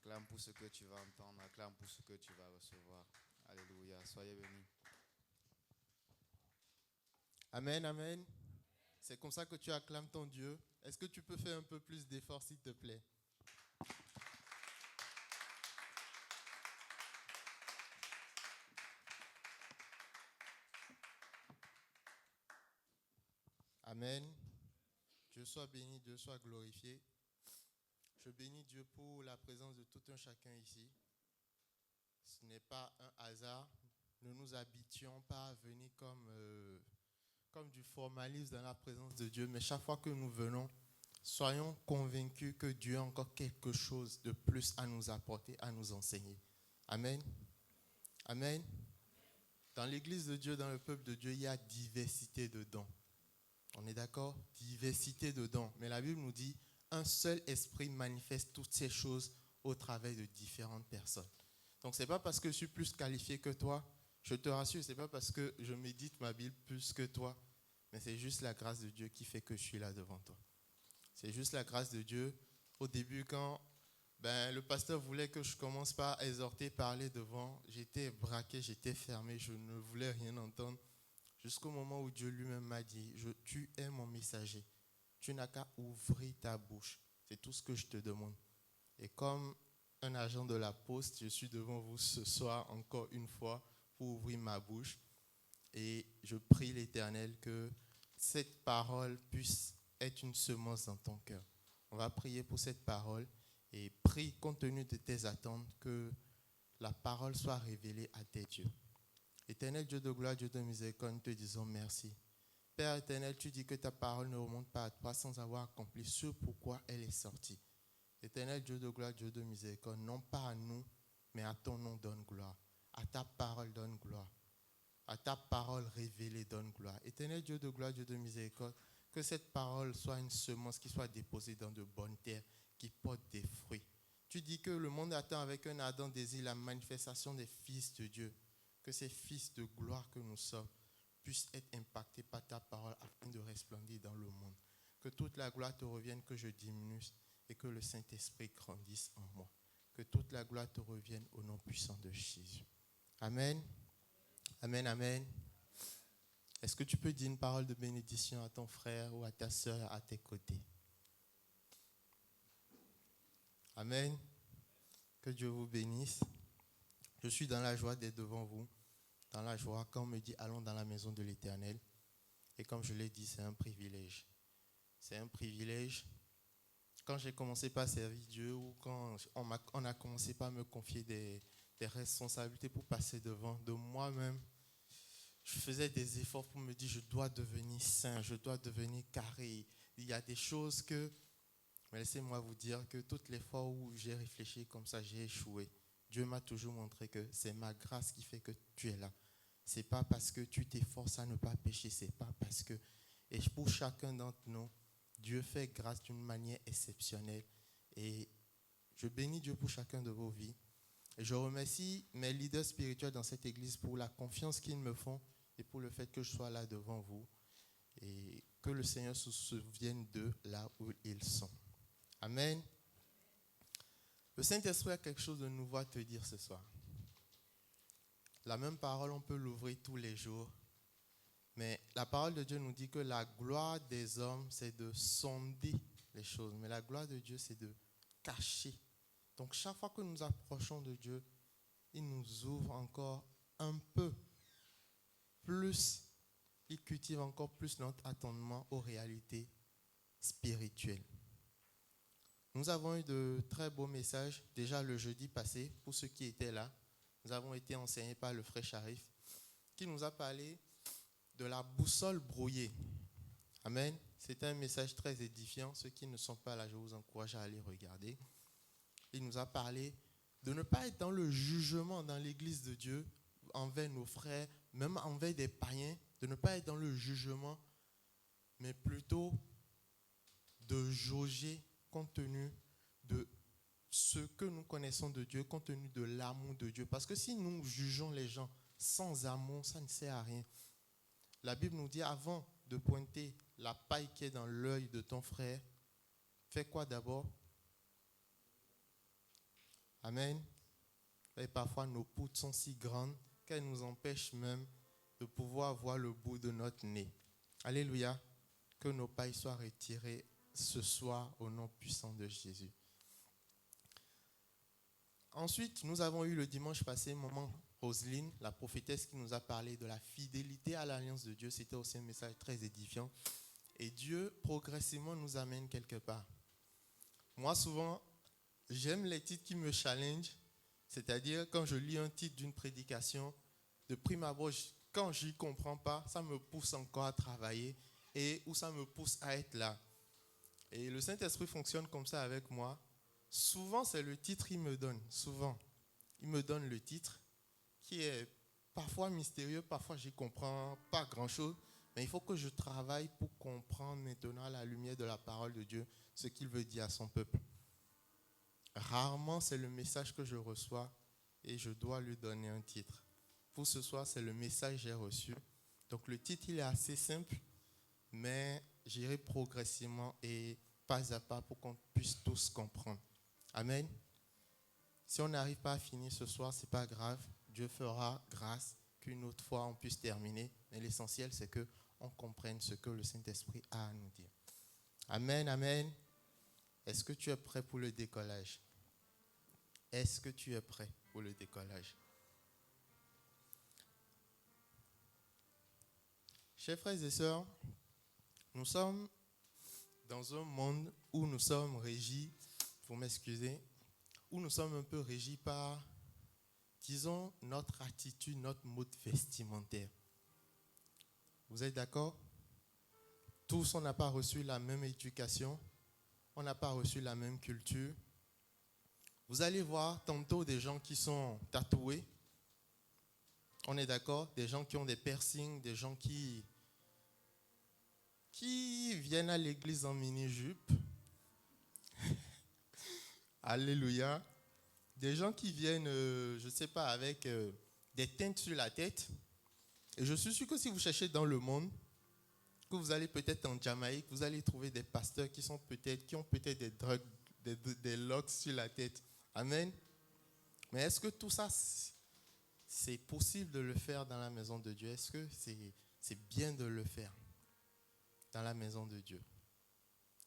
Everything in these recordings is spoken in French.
Acclame pour ce que tu vas entendre, acclame pour ce que tu vas recevoir. Alléluia, soyez bénis. Amen, amen. C'est comme ça que tu acclames ton Dieu. Est-ce que tu peux faire un peu plus d'effort, s'il te plaît? Amen. Dieu soit béni, Dieu soit glorifié. Je bénis Dieu pour la présence de tout un chacun ici. Ce n'est pas un hasard. Ne nous habituons pas à venir comme du formalisme dans la présence de Dieu, mais chaque fois que nous venons, soyons convaincus que Dieu a encore quelque chose de plus à nous apporter, à nous enseigner. Amen. Amen. Dans l'église de Dieu, dans le peuple de Dieu, il y a diversité de dons. On est d'accord? Diversité de dons. Mais la Bible nous dit, un seul esprit manifeste toutes ces choses au travers de différentes personnes. Donc, ce n'est pas parce que je suis plus qualifié que toi. Je te rassure, ce n'est pas parce que je médite ma Bible plus que toi. Mais c'est juste la grâce de Dieu qui fait que je suis là devant toi. C'est juste la grâce de Dieu. Au début, quand le pasteur voulait que je commence par exhorter, parler devant, j'étais braqué, j'étais fermé, je ne voulais rien entendre. Jusqu'au moment où Dieu lui-même m'a dit, tu es mon messager. Tu n'as qu'à ouvrir ta bouche. C'est tout ce que je te demande. Et comme un agent de la poste, je suis devant vous ce soir encore une fois pour ouvrir ma bouche. Et je prie l'Éternel que cette parole puisse être une semence dans ton cœur. On va prier pour cette parole et prie compte tenu de tes attentes que la parole soit révélée à tes yeux. Éternel Dieu de gloire, Dieu de miséricorde, nous te disons merci. Père éternel, tu dis que ta parole ne remonte pas à toi sans avoir accompli ce pourquoi elle est sortie. Éternel Dieu de gloire, Dieu de miséricorde, non pas à nous, mais à ton nom donne gloire. À ta parole donne gloire. À ta parole révélée donne gloire. Éternel Dieu de gloire, Dieu de miséricorde, que cette parole soit une semence qui soit déposée dans de bonnes terres, qui porte des fruits. Tu dis que le monde attend avec un ardent désir la manifestation des fils de Dieu. Que ces fils de gloire que nous sommes puissent être impactés par ta parole afin de resplendir dans le monde. Que toute la gloire te revienne, que je diminue et que le Saint-Esprit grandisse en moi. Que toute la gloire te revienne au nom puissant de Jésus. Amen. Amen, amen. Est-ce que tu peux dire une parole de bénédiction à ton frère ou à ta soeur à tes côtés? Amen. Que Dieu vous bénisse. Je suis dans la joie d'être devant vous. Dans la joie, quand on me dit allons dans la maison de l'Éternel. Et comme je l'ai dit, c'est un privilège. C'est un privilège. Quand j'ai commencé par servir Dieu ou quand on a commencé par me confier des responsabilités pour passer devant de moi-même, je faisais des efforts pour me dire je dois devenir saint, je dois devenir carré. Il y a des choses que, mais laissez-moi vous dire que toutes les fois où j'ai réfléchi comme ça, j'ai échoué. Dieu m'a toujours montré que c'est ma grâce qui fait que tu es là. C'est pas parce que tu t'efforces à ne pas pécher, c'est pas parce que... Et pour chacun d'entre nous, Dieu fait grâce d'une manière exceptionnelle. Et je bénis Dieu pour chacun de vos vies. Et je remercie mes leaders spirituels dans cette église pour la confiance qu'ils me font et pour le fait que je sois là devant vous. Et que le Seigneur se souvienne d'eux là où ils sont. Amen. Le Saint-Esprit a quelque chose de nouveau à te dire ce soir. La même parole, on peut l'ouvrir tous les jours. Mais la parole de Dieu nous dit que la gloire des hommes, c'est de sonder les choses. Mais la gloire de Dieu, c'est de cacher. Donc chaque fois que nous approchons de Dieu, il nous ouvre encore un peu plus. Il cultive encore plus notre attendement aux réalités spirituelles. Nous avons eu de très beaux messages. Déjà le jeudi passé, pour ceux qui étaient là, nous avons été enseignés par le frère Sharif, qui nous a parlé de la boussole brouillée. Amen. C'était un message très édifiant. Ceux qui ne sont pas là, je vous encourage à aller regarder. Il nous a parlé de ne pas être dans le jugement dans l'église de Dieu envers nos frères, même envers des païens, de ne pas être dans le jugement, mais plutôt de jauger compte tenu de ce que nous connaissons de Dieu, compte tenu de l'amour de Dieu. Parce que si nous jugeons les gens sans amour, ça ne sert à rien. La Bible nous dit avant de pointer la paille qui est dans l'œil de ton frère, fais quoi d'abord? Amen. Et parfois, nos poutres sont si grandes qu'elles nous empêchent même de pouvoir voir le bout de notre nez. Alléluia. Que nos pailles soient retirées ce soir au nom puissant de Jésus. Ensuite, nous avons eu le dimanche passé, maman Roselyne, la prophétesse, qui nous a parlé de la fidélité à l'alliance de Dieu. C'était aussi un message très édifiant. Et Dieu, progressivement, nous amène quelque part. Moi, souvent, j'aime les titres qui me challengent. C'est-à-dire, quand je lis un titre d'une prédication, de prime abord, quand je n'y comprends pas, ça me pousse encore à travailler et ou ça me pousse à être là. Et le Saint-Esprit fonctionne comme ça avec moi. Souvent, c'est le titre qu'il me donne. Souvent, il me donne le titre qui est parfois mystérieux, parfois je n'y comprends pas grand-chose. Mais il faut que je travaille pour comprendre maintenant à la lumière de la parole de Dieu ce qu'il veut dire à son peuple. Rarement, c'est le message que je reçois et je dois lui donner un titre. Pour ce soir, c'est le message que j'ai reçu. Donc le titre, il est assez simple, mais j'irai progressivement et pas à pas pour qu'on puisse tous comprendre. Amen. Si on n'arrive pas à finir ce soir, ce n'est pas grave. Dieu fera grâce qu'une autre fois on puisse terminer. Mais l'essentiel, c'est qu'on comprenne ce que le Saint-Esprit a à nous dire. Amen, amen. Est-ce que tu es prêt pour le décollage? Est-ce que tu es prêt pour le décollage? Chers frères et sœurs, nous sommes dans un monde où nous sommes régis, vous m'excusez, où nous sommes un peu régis par, disons, notre attitude, notre mode vestimentaire. Vous êtes d'accord? Tous, on n'a pas reçu la même éducation, on n'a pas reçu la même culture. Vous allez voir tantôt des gens qui sont tatoués, on est d'accord? Des gens qui ont des piercings, des gens qui viennent à l'église en mini-jupe. Alléluia. Des gens qui viennent, je ne sais pas, avec des teintes sur la tête. Et je suis sûr que si vous cherchez dans le monde, que vous allez peut-être en Jamaïque, vous allez trouver des pasteurs qui ont peut-être des locks sur la tête. Amen. Mais est-ce que tout ça, c'est possible de le faire dans la maison de Dieu? Est-ce que c'est bien de le faire dans la maison de Dieu?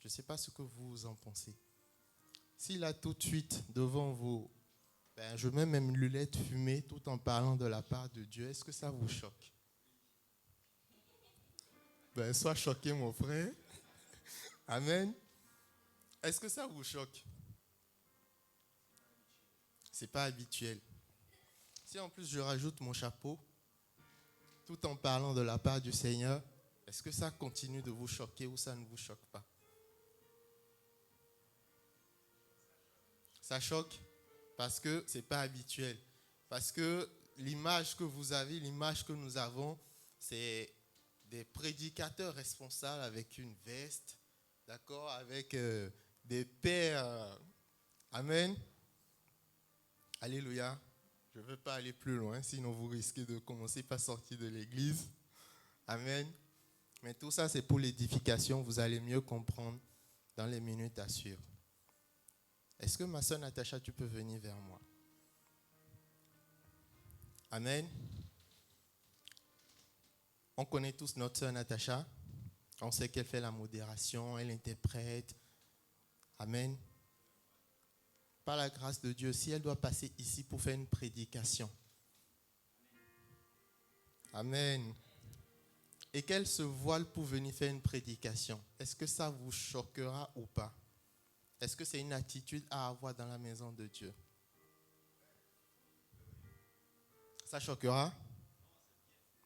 Je ne sais pas ce que vous en pensez. S'il a tout de suite devant vous, je mets même lunettes fumées tout en parlant de la part de Dieu, est-ce que ça vous choque? Sois choqué, mon frère. Amen. Est-ce que ça vous choque? C'est pas habituel. Si en plus je rajoute mon chapeau, tout en parlant de la part du Seigneur, est-ce que ça continue de vous choquer ou ça ne vous choque pas? Ça choque parce que c'est pas habituel. Parce que l'image que vous avez, l'image que nous avons, c'est des prédicateurs responsables avec une veste, d'accord, avec des pères. Amen. Alléluia. Je ne veux pas aller plus loin, sinon vous risquez de commencer par sortir de l'église. Amen. Mais tout ça, c'est pour l'édification. Vous allez mieux comprendre dans les minutes à suivre. Est-ce que ma soeur Natacha, tu peux venir vers moi? Amen. On connaît tous notre soeur Natacha. On sait qu'elle fait la modération, elle interprète. Amen. Par la grâce de Dieu, si elle doit passer ici pour faire une prédication. Amen. Et qu'elle se voile pour venir faire une prédication. Est-ce que ça vous choquera ou pas? Est-ce que c'est une attitude à avoir dans la maison de Dieu? Ça choquera?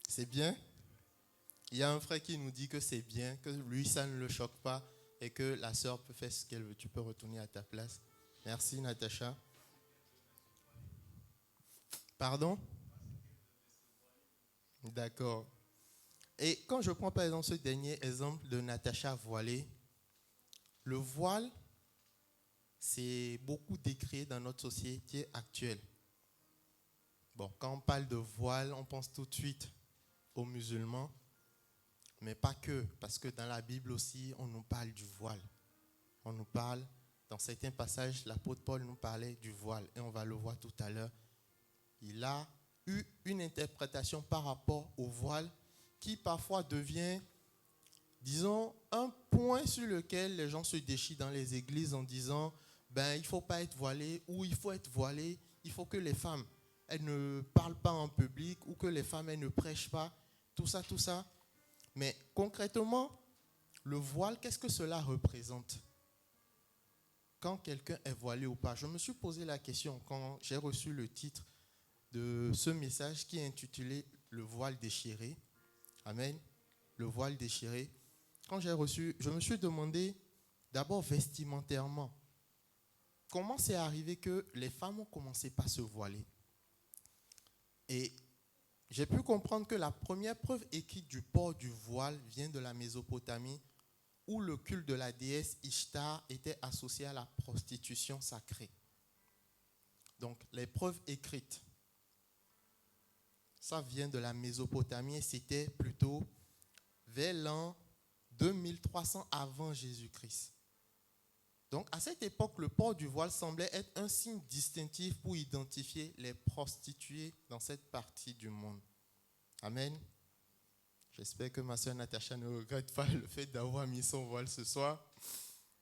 C'est bien? Il y a un frère qui nous dit que c'est bien, que lui, ça ne le choque pas et que la sœur peut faire ce qu'elle veut. Tu peux retourner à ta place. Merci, Natacha. Pardon? D'accord. Et quand je prends par exemple ce dernier exemple de Natacha voilée, le voile, c'est beaucoup décrié dans notre société actuelle. Bon, quand on parle de voile, on pense tout de suite aux musulmans, mais pas que, parce que dans la Bible aussi, on nous parle du voile. On nous parle dans certains passages, l'apôtre Paul nous parlait du voile, et on va le voir tout à l'heure. Il a eu une interprétation par rapport au voile qui parfois devient, disons, un point sur lequel les gens se déchirent dans les églises en disant il ne faut pas être voilé, ou il faut être voilé, il faut que les femmes elles ne parlent pas en public, ou que les femmes elles ne prêchent pas, tout ça. Mais concrètement, le voile, qu'est-ce que cela représente? Quand quelqu'un est voilé ou pas? Je me suis posé la question quand j'ai reçu le titre de ce message qui est intitulé « Le voile déchiré ». Amen. Le voile déchiré. Quand j'ai reçu, je me suis demandé d'abord vestimentairement, comment c'est arrivé que les femmes ont commencé par se voiler? Et j'ai pu comprendre que la première preuve écrite du port du voile vient de la Mésopotamie, où le culte de la déesse Ishtar était associé à la prostitution sacrée. Donc, les preuves écrites, ça vient de la Mésopotamie et c'était plutôt vers l'an 2300 avant Jésus-Christ. Donc, à cette époque, le port du voile semblait être un signe distinctif pour identifier les prostituées dans cette partie du monde. Amen. J'espère que ma soeur Natacha ne regrette pas le fait d'avoir mis son voile ce soir.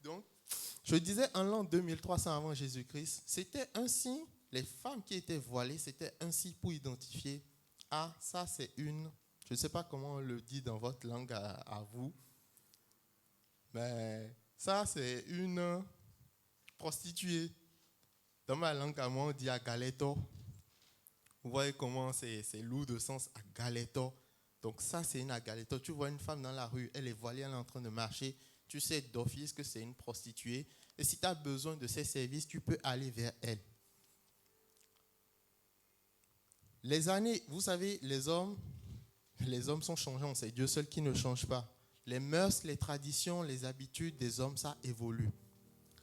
Donc, je disais en l'an 2300 avant Jésus-Christ, c'était un signe, les femmes qui étaient voilées, c'était un signe pour identifier, ça c'est une, je ne sais pas comment on le dit dans votre langue à vous, mais ça c'est une prostituée. Dans ma langue à moi, on dit agaleto. Vous voyez comment c'est lourd de sens, agaleto. Donc ça, c'est une agaleto. Tu vois une femme dans la rue, elle est voilée, elle est en train de marcher. Tu sais d'office que c'est une prostituée. Et si tu as besoin de ses services, tu peux aller vers elle. Les années, vous savez, les hommes sont changeants. C'est Dieu seul qui ne change pas. Les mœurs, les traditions, les habitudes des hommes, ça évolue.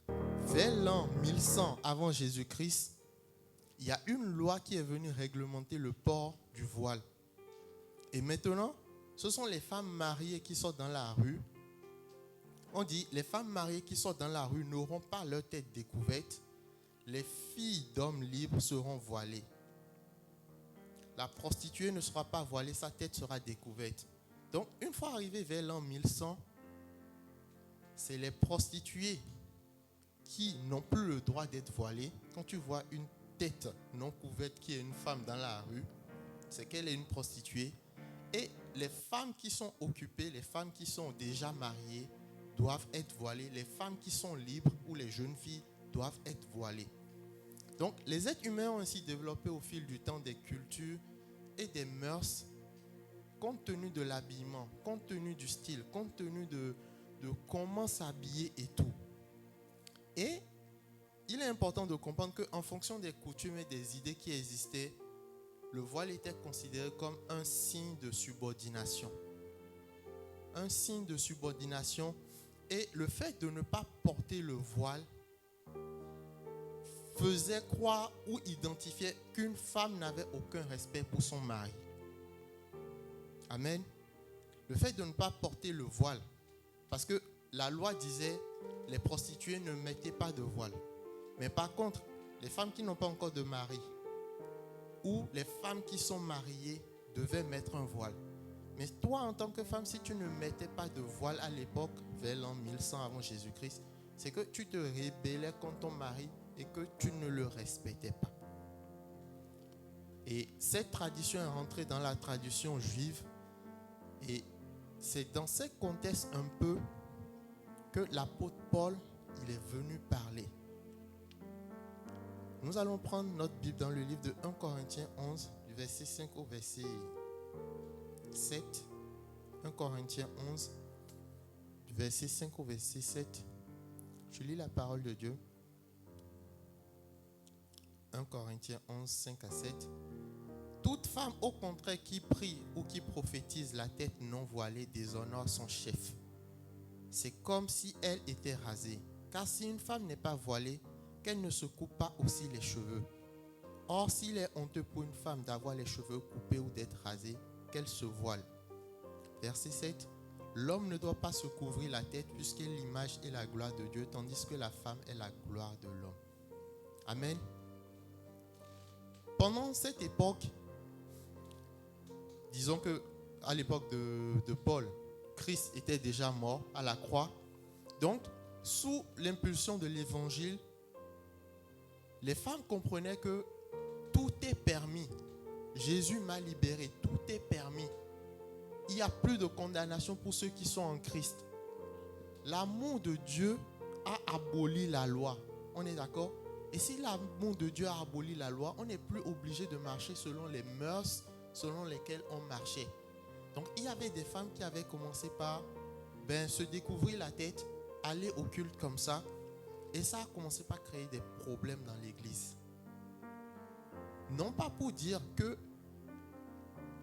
Vers l'an 1100 avant Jésus-Christ, il y a une loi qui est venue réglementer le port du voile. Et maintenant, ce sont les femmes mariées qui sortent dans la rue. On dit, les femmes mariées qui sortent dans la rue n'auront pas leur tête découverte. Les filles d'hommes libres seront voilées. La prostituée ne sera pas voilée, sa tête sera découverte. Donc, une fois arrivé vers l'an 1100, c'est les prostituées qui n'ont plus le droit d'être voilées. Quand tu vois une tête non couverte qui est une femme dans la rue, c'est qu'elle est une prostituée. Et les femmes qui sont occupées, les femmes qui sont déjà mariées, doivent être voilées. Les femmes qui sont libres ou les jeunes filles doivent être voilées. Donc, les êtres humains ont ainsi développé au fil du temps des cultures et des mœurs compte tenu de l'habillement, compte tenu du style, compte tenu de comment s'habiller et tout. Et il est important de comprendre qu'en fonction des coutumes et des idées qui existaient, le voile était considéré comme un signe de subordination. Un signe de subordination. Et le fait de ne pas porter le voile faisait croire ou identifiait qu'une femme n'avait aucun respect pour son mari. Amen. Le fait de ne pas porter le voile, parce que la loi disait les prostituées ne mettaient pas de voile. Mais par contre, les femmes qui n'ont pas encore de mari ou les femmes qui sont mariées devaient mettre un voile. Mais toi, en tant que femme, si tu ne mettais pas de voile à l'époque, vers l'an 1100 avant Jésus-Christ, c'est que tu te rébellais contre ton mari et que tu ne le respectais pas. Et cette tradition est rentrée dans la tradition juive. Et c'est dans ce contexte un peu que l'apôtre Paul, il est venu parler. Nous allons prendre notre Bible dans le livre de 1 Corinthiens 11, du verset 5 au verset 7. 1 Corinthiens 11, du verset 5 au verset 7. Je lis la parole de Dieu. 1 Corinthiens 11, 5 à 7. Toute femme, au contraire, qui prie ou qui prophétise la tête non voilée déshonore son chef. C'est comme si elle était rasée. Car si une femme n'est pas voilée, qu'elle ne se coupe pas aussi les cheveux. Or, s'il est honteux pour une femme d'avoir les cheveux coupés ou d'être rasée, qu'elle se voile. Verset 7. l'homme ne doit pas se couvrir la tête puisque l'image est la gloire de Dieu, tandis que la femme est la gloire de l'homme. Amen. Pendant cette époque, disons que à l'époque de Paul, Christ était déjà mort à la croix. Donc, sous l'impulsion de l'évangile, les femmes comprenaient que tout est permis. Jésus m'a libéré, tout est permis. Il n'y a plus de condamnation pour ceux qui sont en Christ. L'amour de Dieu a aboli la loi. On est d'accord? Et si l'amour de Dieu a aboli la loi, on n'est plus obligé de marcher selon les mœurs selon lesquelles on marchait. Donc, il y avait des femmes qui avaient commencé par se découvrir la tête, aller au culte comme ça. Et ça a commencé par créer des problèmes dans l'église. Non pas pour dire que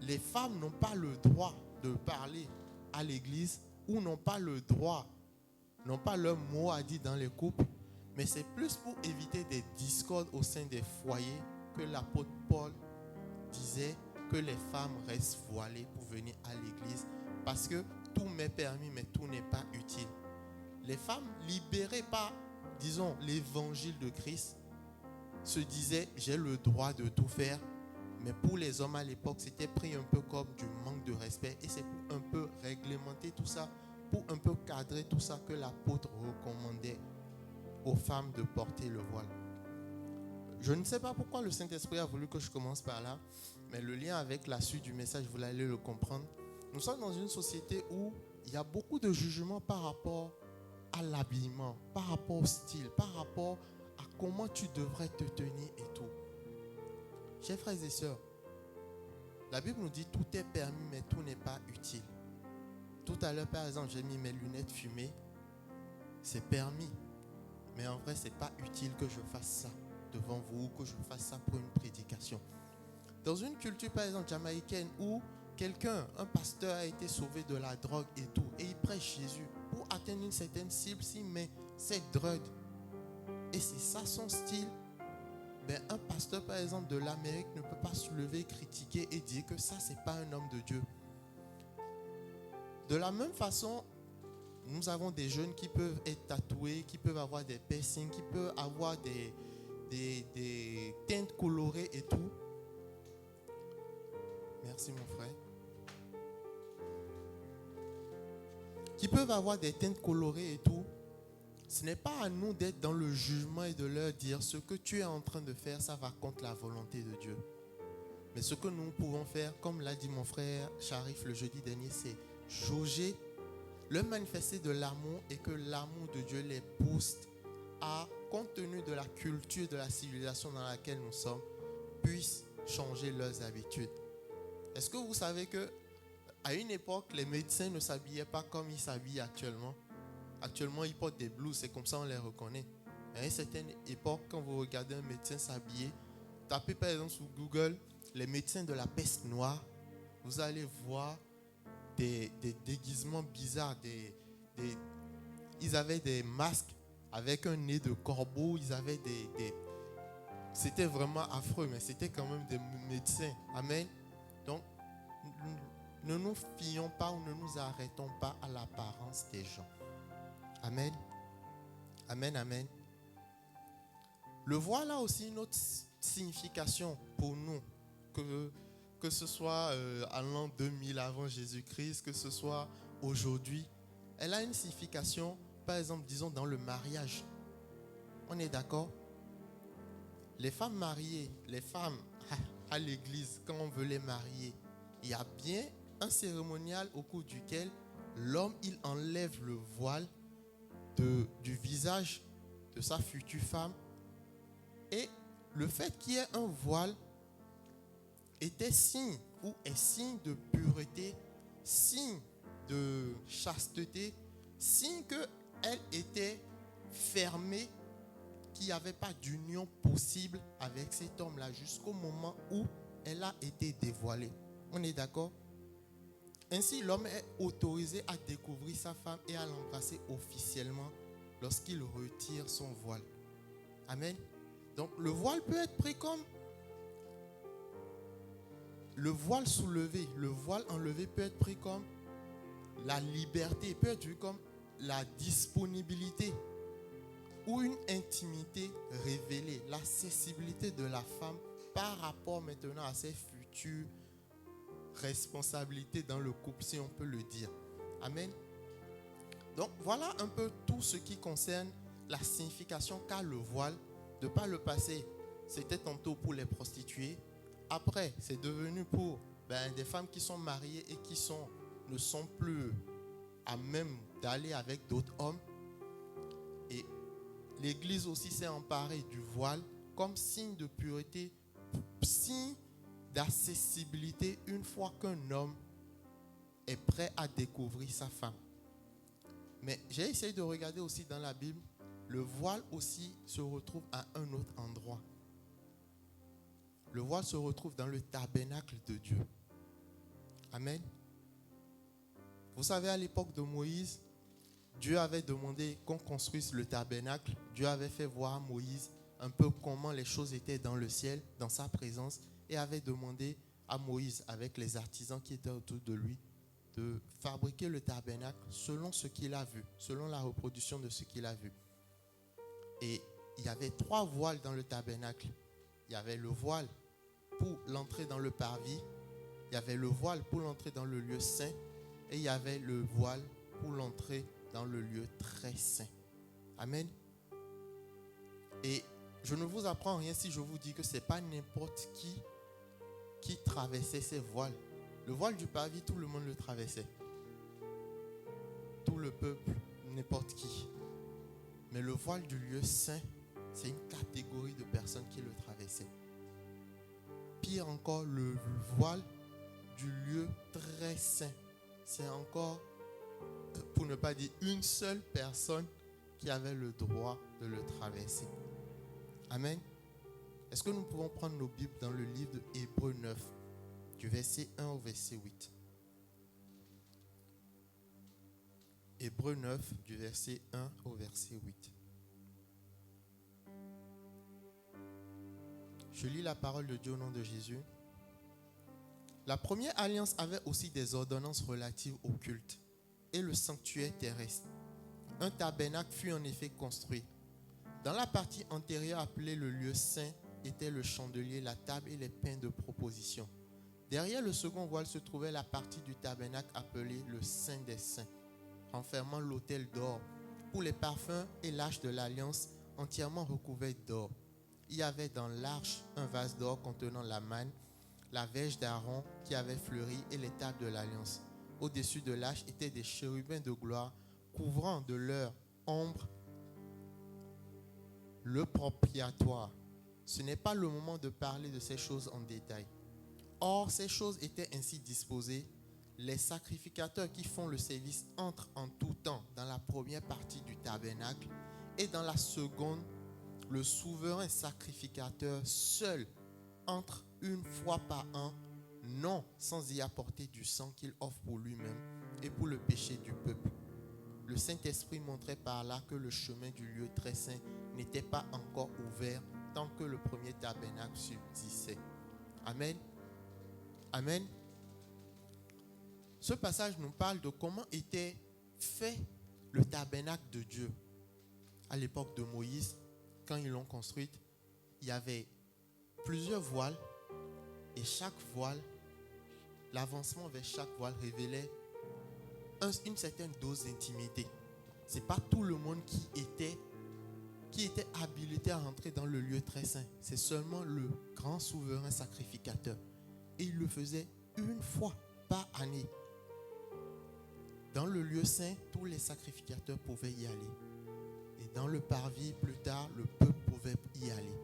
les femmes n'ont pas le droit de parler à l'église ou n'ont pas le droit, n'ont pas leur mot à dire dans les couples, mais c'est plus pour éviter des discordes au sein des foyers que l'apôtre Paul disait que les femmes restent voilées pour venir à l'église parce que tout m'est permis mais tout n'est pas utile. Les femmes libérées par, disons, l'évangile de Christ se disaient j'ai le droit de tout faire, mais pour les hommes à l'époque c'était pris un peu comme du manque de respect et c'est pour un peu réglementer tout ça, pour un peu cadrer tout ça que l'apôtre recommandait aux femmes de porter le voile. Je ne sais pas pourquoi le Saint-Esprit a voulu que je commence par là, mais le lien avec la suite du message, vous allez le comprendre. Nous sommes dans une société où il y a beaucoup de jugements par rapport à l'habillement, par rapport au style, par rapport à comment tu devrais te tenir et tout. Chers frères et sœurs, la Bible nous dit tout est permis, mais tout n'est pas utile. Tout à l'heure, par exemple, j'ai mis mes lunettes fumées. C'est permis, mais en vrai, c'est pas utile que je fasse ça devant vous ou que je fasse ça pour une prédication. Dans une culture, par exemple, jamaïcaine, où quelqu'un, un pasteur a été sauvé de la drogue et tout, et il prêche Jésus pour atteindre une certaine cible, s'il met cette drogue, et c'est ça son style, un pasteur, par exemple, de l'Amérique ne peut pas se lever, critiquer et dire que ça, c'est pas un homme de Dieu. De la même façon, nous avons des jeunes qui peuvent être tatoués, qui peuvent avoir des piercings, qui peuvent avoir des teintes colorées et tout. Merci mon frère. Qui peuvent avoir des teintes colorées et tout. Ce n'est pas à nous d'être dans le jugement et de leur dire ce que tu es en train de faire, ça va contre la volonté de Dieu. Mais ce que nous pouvons faire, comme l'a dit mon frère Sharif le jeudi dernier, c'est jauger, leur manifester de l'amour et que l'amour de Dieu les pousse à, compte tenu de la culture, de la civilisation dans laquelle nous sommes, puissent changer leurs habitudes. Est-ce que vous savez que à une époque, les médecins ne s'habillaient pas comme ils s'habillent actuellement? Actuellement, ils portent des blouses, c'est comme ça on les reconnaît. À une certaine époque, quand vous regardez un médecin s'habiller, tapez par exemple sur Google les médecins de la peste noire, vous allez voir des déguisements bizarres. Ils avaient des masques avec un nez de corbeau, ils avaient c'était vraiment affreux, mais c'était quand même des médecins. Amen. Donc, ne nous fions pas ou ne nous arrêtons pas à l'apparence des gens. Amen. Amen, amen. Le voile a aussi une autre signification pour nous, que ce soit à l'an 2000 avant Jésus-Christ, que ce soit aujourd'hui. Elle a une signification, par exemple, disons dans le mariage. On est d'accord? Les femmes mariées, les femmes à l'église, quand on veut les marier, il y a bien un cérémonial au cours duquel l'homme, il enlève le voile du visage de sa future femme. Et le fait qu'il y ait un voile était signe ou est signe de pureté, signe de chasteté, signe qu'elle était fermée, qu'il n'y avait pas d'union possible avec cet homme-là jusqu'au moment où elle a été dévoilée. On est d'accord? Ainsi, l'homme est autorisé à découvrir sa femme et à l'embrasser officiellement lorsqu'il retire son voile. Amen. Donc, le voile peut être pris comme le voile soulevé. Le voile enlevé peut être pris comme la liberté, peut être vu comme la disponibilité ou une intimité révélée, l'accessibilité de la femme par rapport maintenant à ses futures responsabilités dans le couple, si on peut le dire. Amen. Donc voilà un peu tout ce qui concerne la signification qu'a le voile. De par le passé, c'était tantôt pour les prostituées. Après, c'est devenu pour des femmes qui sont mariées et qui ne sont plus à même d'aller avec d'autres hommes. Et l'Église aussi s'est emparée du voile comme signe de pureté, signe d'accessibilité une fois qu'un homme est prêt à découvrir sa femme. Mais j'ai essayé de regarder aussi dans la Bible, le voile aussi se retrouve à un autre endroit. Le voile se retrouve dans le tabernacle de Dieu. Amen. Vous savez, à l'époque de Moïse, Dieu avait demandé qu'on construise le tabernacle. Dieu avait fait voir à Moïse un peu comment les choses étaient dans le ciel, dans sa présence, et avait demandé à Moïse, avec les artisans qui étaient autour de lui, de fabriquer le tabernacle selon ce qu'il a vu, selon la reproduction de ce qu'il a vu. Et il y avait 3 voiles dans le tabernacle. Il y avait le voile pour l'entrée dans le parvis, il y avait le voile pour l'entrée dans le lieu saint, et il y avait le voile pour l'entrée dans le lieu très saint. Amen. Et je ne vous apprends rien si je vous dis que ce n'est pas n'importe qui traversait ces voiles. Le voile du parvis, tout le monde le traversait. Tout le peuple, n'importe qui. Mais le voile du lieu saint, c'est une catégorie de personnes qui le traversaient. Pire encore, le voile du lieu très saint, c'est encore, pour ne pas dire une seule personne qui avait le droit de le traverser. Amen. Est-ce que nous pouvons prendre nos Bibles dans le livre de Hébreux 9, du verset 1 au verset 8. Hébreux 9, du verset 1 au verset 8. Je lis la parole de Dieu au nom de Jésus. La première alliance avait aussi des ordonnances relatives au culte et le sanctuaire terrestre. Un tabernacle fut en effet construit. Dans la partie antérieure appelée le lieu saint étaient le chandelier, la table et les pains de proposition. Derrière le second voile se trouvait la partie du tabernacle appelée le Saint des Saints, renfermant l'autel d'or pour les parfums et l'arche de l'alliance entièrement recouverte d'or. Il y avait dans l'arche un vase d'or contenant la manne, la verge d'Aaron qui avait fleuri et les tables de l'alliance. Au-dessus de l'arche étaient des chérubins de gloire couvrant de leur ombre le propitiatoire. Ce n'est pas le moment de parler de ces choses en détail. Or, ces choses étaient ainsi disposées. Les sacrificateurs qui font le service entrent en tout temps dans la première partie du tabernacle et dans la seconde, le souverain sacrificateur seul entre une fois par an, non sans y apporter du sang qu'il offre pour lui-même et pour le péché du peuple. Le Saint-Esprit montrait par là que le chemin du lieu très saint n'était pas encore ouvert tant que le premier tabernacle subsistait. Amen. Amen. Ce passage nous parle de comment était fait le tabernacle de Dieu. À l'époque de Moïse, quand ils l'ont construite, il y avait plusieurs voiles et chaque voile, l'avancement vers chaque voile révélait une certaine dose d'intimité. Ce n'est pas tout le monde qui était habilité à rentrer dans le lieu très saint. C'est seulement le grand souverain sacrificateur. Et il le faisait une fois par année. Dans le lieu saint, tous les sacrificateurs pouvaient y aller. Et dans le parvis, plus tard, le peuple pouvait y aller.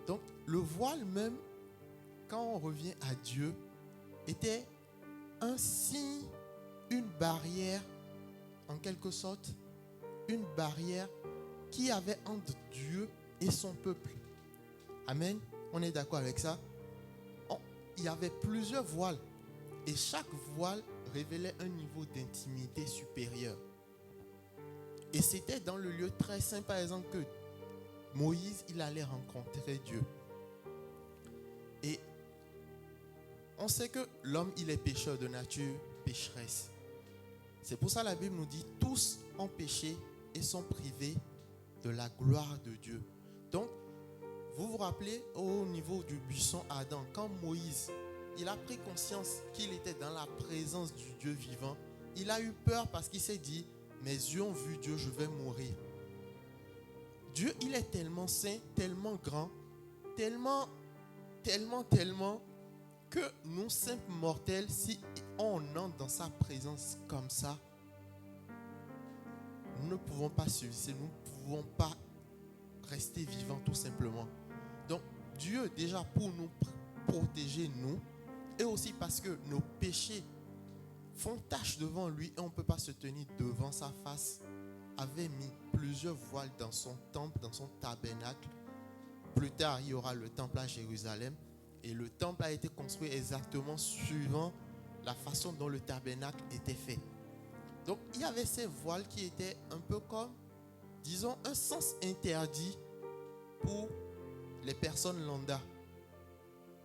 Donc, le voile même, quand on revient à Dieu, était un signe, une barrière, en quelque sorte, une barrière qui avait entre Dieu et son peuple. Amen. On est d'accord avec ça? Il y avait plusieurs voiles et chaque voile révélait un niveau d'intimité supérieur. Et c'était dans le lieu très saint, par exemple, que Moïse, il allait rencontrer Dieu. Et on sait que l'homme, il est pécheur de nature, pécheresse. C'est pour ça que la Bible nous dit tous ont péché et sont privés de la gloire de Dieu. Donc, vous vous rappelez au niveau du buisson Adam, quand Moïse, il a pris conscience qu'il était dans la présence du Dieu vivant, il a eu peur parce qu'il s'est dit, mes yeux ont vu Dieu, je vais mourir. Dieu, il est tellement saint, tellement grand, tellement que nous, simples mortels, si on entre dans sa présence comme ça, nous ne pouvons pas subsister, nous ne pouvons pas rester vivants tout simplement. Donc, Dieu, déjà pour nous protéger, nous, et aussi parce que nos péchés font tache devant lui et on ne peut pas se tenir devant sa face, avait mis plusieurs voiles dans son temple, dans son tabernacle. Plus tard, il y aura le temple à Jérusalem. Et le temple a été construit exactement suivant la façon dont le tabernacle était fait. Donc, il y avait ces voiles qui étaient un peu comme, disons, un sens interdit pour les personnes lambda.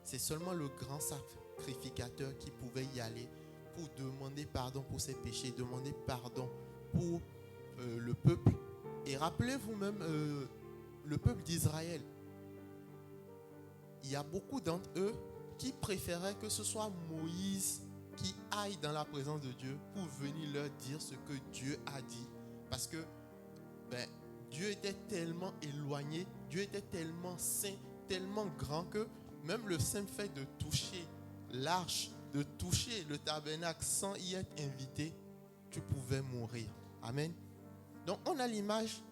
C'est seulement le grand sacrificateur qui pouvait y aller pour demander pardon pour ses péchés, demander pardon pour le peuple. Et rappelez-vous même le peuple d'Israël. Il y a beaucoup d'entre eux qui préféraient que ce soit Moïse qui aille dans la présence de Dieu pour venir leur dire ce que Dieu a dit. Parce que Dieu était tellement éloigné, Dieu était tellement saint, tellement grand que même le simple fait de toucher l'arche, de toucher le tabernacle sans y être invité, tu pouvais mourir. Amen. Donc on a l'image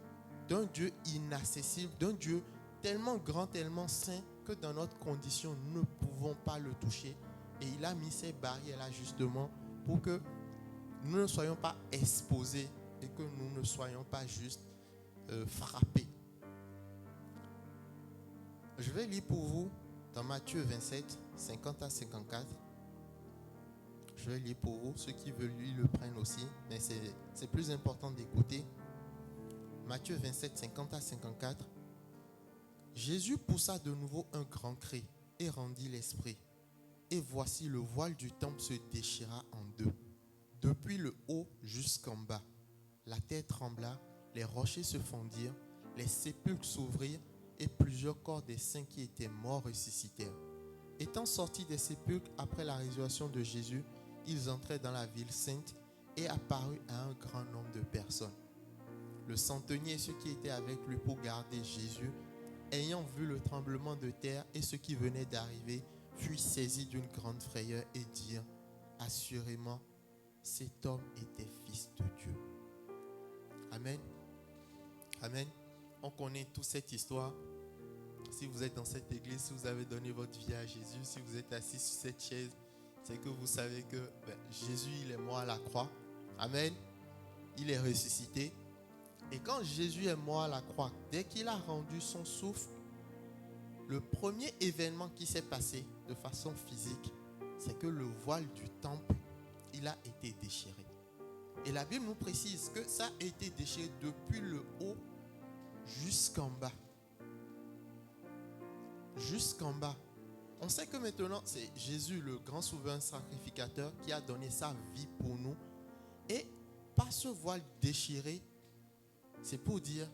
d'un Dieu inaccessible, d'un Dieu tellement grand, tellement saint, que dans notre condition, nous ne pouvons pas le toucher. Et il a mis ces barrières-là justement pour que nous ne soyons pas exposés et que nous ne soyons pas juste frappés. Je vais lire pour vous dans Matthieu 27, 50 à 54. Je vais lire pour vous. Ceux qui veulent lire le prennent aussi, mais c'est plus important d'écouter. Matthieu 27, 50 à 54. Jésus poussa de nouveau un grand cri et rendit l'esprit. Et voici le voile du temple se déchira en deux, depuis le haut jusqu'en bas. La terre trembla, les rochers se fondirent, les sépulcres s'ouvrirent et plusieurs corps des saints qui étaient morts ressuscitèrent. Étant sortis des sépulcres après la résurrection de Jésus, ils entrèrent dans la ville sainte et apparurent à un grand nombre de personnes. Le centenier et ceux qui étaient avec lui pour garder Jésus, ayant vu le tremblement de terre et ce qui venait d'arriver, furent saisis d'une grande frayeur et dirent, assurément, cet homme était fils de Dieu. Amen. Amen. On connaît toute cette histoire. Si vous êtes dans cette église, si vous avez donné votre vie à Jésus, si vous êtes assis sur cette chaise, c'est que vous savez que Jésus, il est mort à la croix. Amen. Il est ressuscité. Et quand Jésus est mort à la croix, dès qu'il a rendu son souffle, le premier événement qui s'est passé de façon physique, c'est que le voile du temple, il a été déchiré. Et la Bible nous précise que ça a été déchiré depuis le haut jusqu'en bas. Jusqu'en bas. On sait que maintenant, c'est Jésus, le grand souverain sacrificateur, qui a donné sa vie pour nous. Et par ce voile déchiré, c'est pour dire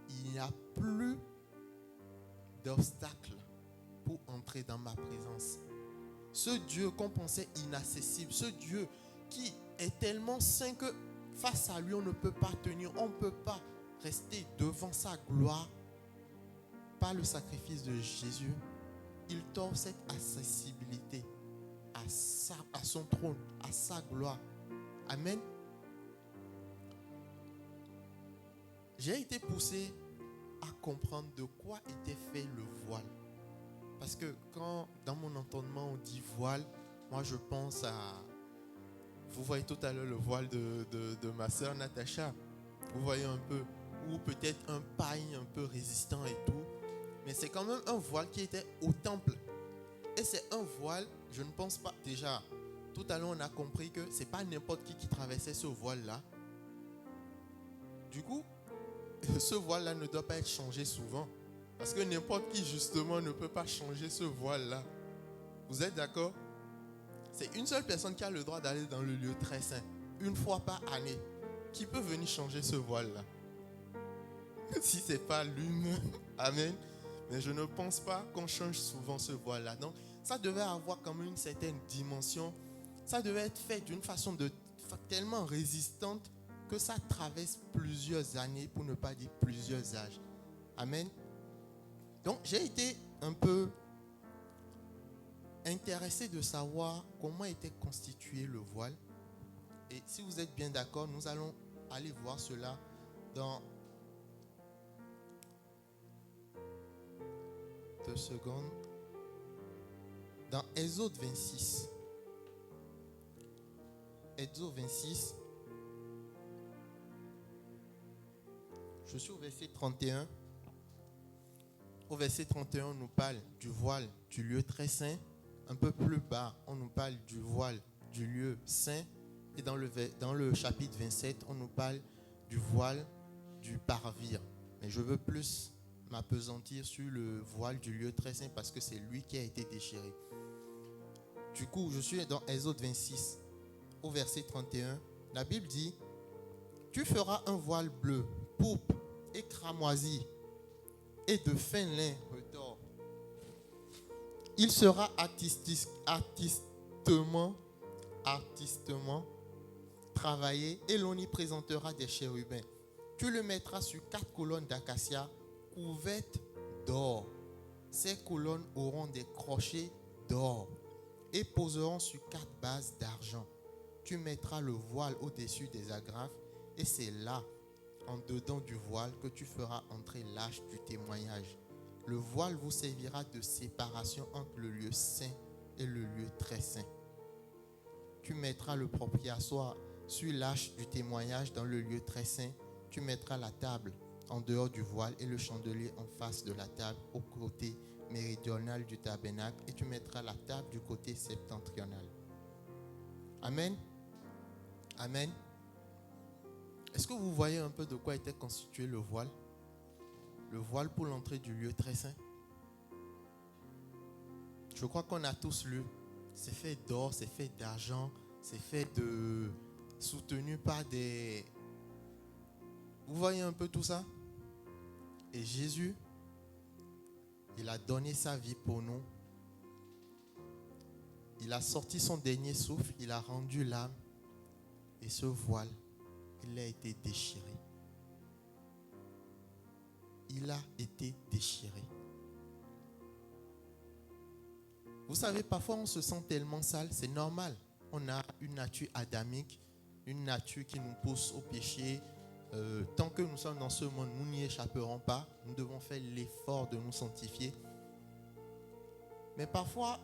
il n'y a plus d'obstacle pour entrer dans ma présence. Ce Dieu qu'on pensait inaccessible, ce Dieu qui est tellement saint que face à lui on ne peut pas tenir, on ne peut pas rester devant sa gloire. Par le sacrifice de Jésus, il t'offre cette accessibilité à son trône, à sa gloire. Amen. J'ai été poussé à comprendre de quoi était fait le voile. Parce que quand dans mon entendement on dit voile, moi je pense à... Vous voyez tout à l'heure le voile de ma soeur Natacha. Vous voyez un peu, ou peut-être un paille un peu résistant et tout. Mais c'est quand même un voile qui était au temple. Et c'est un voile, je ne pense pas... Déjà, tout à l'heure on a compris que c'est pas n'importe qui traversait ce voile-là. Du coup, ce voile-là ne doit pas être changé souvent. Parce que n'importe qui, justement, ne peut pas changer ce voile-là. Vous êtes d'accord? C'est une seule personne qui a le droit d'aller dans le lieu très saint. une fois par année, qui peut venir changer ce voile-là? Si ce n'est pas l'humain, amen. Mais je ne pense pas qu'on change souvent ce voile-là. Donc, ça devait avoir quand même une certaine dimension. Ça devait être fait d'une façon tellement résistante que ça traverse plusieurs années, pour ne pas dire plusieurs âges. Amen. Donc, j'ai été un peu intéressé de savoir comment était constitué le voile. Et si vous êtes bien d'accord, nous allons aller voir cela dans 2 secondes. Dans Exode 26. Exode 26. Je suis au verset 31. Au verset 31, on nous parle du voile du lieu très saint. Un peu plus bas, on nous parle du voile du lieu saint. Et dans le chapitre 27, on nous parle du voile du parvis. Mais je veux plus m'appesantir sur le voile du lieu très saint parce que c'est lui qui a été déchiré. Du coup, je suis dans Exode 26, au verset 31. La Bible dit: tu feras un voile bleu, pourpre et cramoisi et de fin lin retors. Il sera artistement travaillé et l'on y présentera des chérubins. Tu le mettras sur 4 colonnes d'acacia couvertes d'or. Ces colonnes auront des crochets d'or et poseront sur 4 bases d'argent. Tu mettras le voile au-dessus des agrafes et c'est là, en dedans du voile, que tu feras entrer l'arche du témoignage. Le voile vous servira de séparation entre le lieu saint et le lieu très saint. Tu mettras le propitiatoire sur l'arche du témoignage dans le lieu très saint. Tu mettras la table en dehors du voile et le chandelier en face de la table au côté méridional du tabernacle et tu mettras la table du côté septentrional. Amen. Amen. Est-ce que vous voyez un peu de quoi était constitué le voile? Le voile pour l'entrée du lieu très saint. Je crois qu'on a tous lu. C'est fait d'or, c'est fait d'argent, c'est fait de... soutenu par des... Vous voyez un peu tout ça? Et Jésus, il a donné sa vie pour nous. Il a sorti son dernier souffle, il a rendu l'âme. Et ce voile, il a été déchiré. Il a été déchiré. Vous savez, parfois on se sent tellement sale, c'est normal. On a une nature adamique, une nature qui nous pousse au péché. Tant que nous sommes dans ce monde, nous n'y échapperons pas. Nous devons faire l'effort de nous sanctifier. Mais parfois,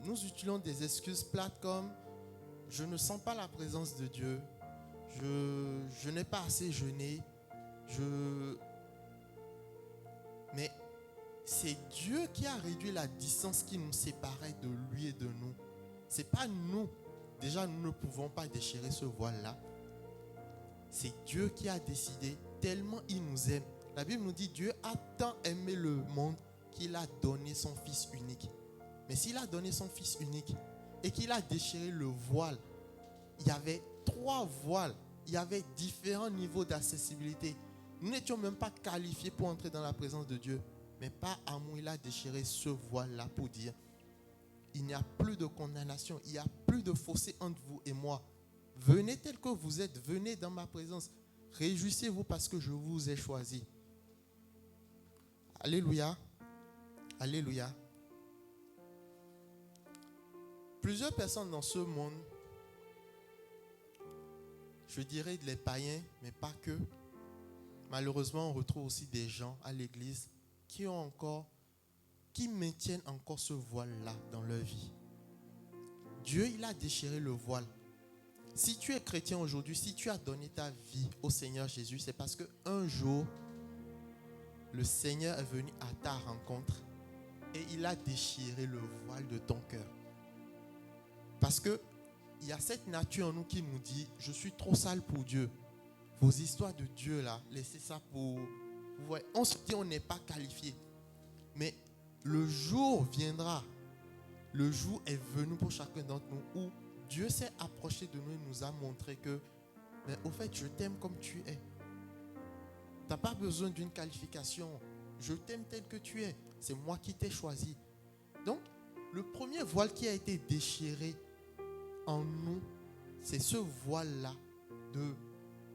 nous utilisons des excuses plates comme « je ne sens pas la présence de Dieu »,« je n'ai pas assez jeûné », Mais c'est Dieu qui a réduit la distance qui nous séparait de lui et de nous. Ce n'est pas nous. Déjà, nous ne pouvons pas déchirer ce voile-là. C'est Dieu qui a décidé, tellement il nous aime. La Bible nous dit, Dieu a tant aimé le monde qu'il a donné son Fils unique. Mais s'il a donné son Fils unique et qu'il a déchiré le voile, il y avait 3 voiles. Il y avait différents niveaux d'accessibilité. Nous n'étions même pas qualifiés pour entrer dans la présence de Dieu. Mais par amour, il a déchiré ce voile-là pour dire, il n'y a plus de condamnation, il n'y a plus de fossé entre vous et moi. Venez tel que vous êtes, venez dans ma présence. Réjouissez-vous parce que je vous ai choisi. Alléluia. Alléluia. Plusieurs personnes dans ce monde, je dirais les païens, mais pas que. Malheureusement, on retrouve aussi des gens à l'église qui maintiennent encore ce voile-là dans leur vie. Dieu, il a déchiré le voile. Si tu es chrétien aujourd'hui, si tu as donné ta vie au Seigneur Jésus, c'est parce qu'un jour, le Seigneur est venu à ta rencontre et il a déchiré le voile de ton cœur. Parce qu'il y a cette nature en nous qui nous dit, je suis trop sale pour Dieu. Vos histoires de Dieu là, laissez ça pour... Vous voyez, on se dit on n'est pas qualifié. Mais le jour viendra, le jour est venu pour chacun d'entre nous où Dieu s'est approché de nous et nous a montré que Mais au fait, je t'aime comme tu es. Tu n'as pas besoin d'une qualification. Je t'aime tel que tu es. C'est moi qui t'ai choisi. Donc, le premier voile qui a été déchiré en nous, c'est ce voile-là de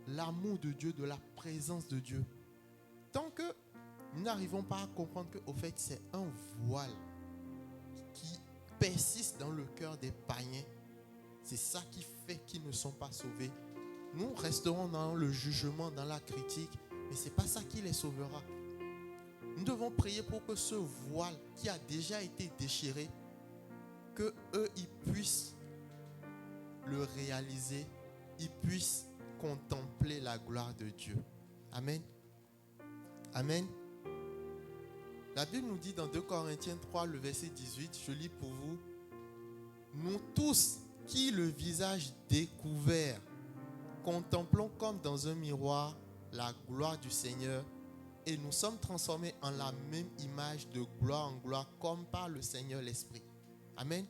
l'amour de Dieu, de la présence de Dieu. Tant que nous n'arrivons pas à comprendre qu'au fait, c'est un voile qui persiste dans le cœur des païens, c'est ça qui fait qu'ils ne sont pas sauvés. Nous resterons dans le jugement, dans la critique, mais ce n'est pas ça qui les sauvera. Nous devons prier pour que ce voile qui a déjà été déchiré, que eux, ils puissent le réaliser, ils puissent contempler la gloire de Dieu. Amen. Amen. La Bible nous dit dans 2 Corinthiens 3, le verset 18, je lis pour vous. Nous tous qui le visage découvert, contemplons comme dans un miroir la gloire du Seigneur et nous sommes transformés en la même image de gloire en gloire comme par le Seigneur l'Esprit. Amen.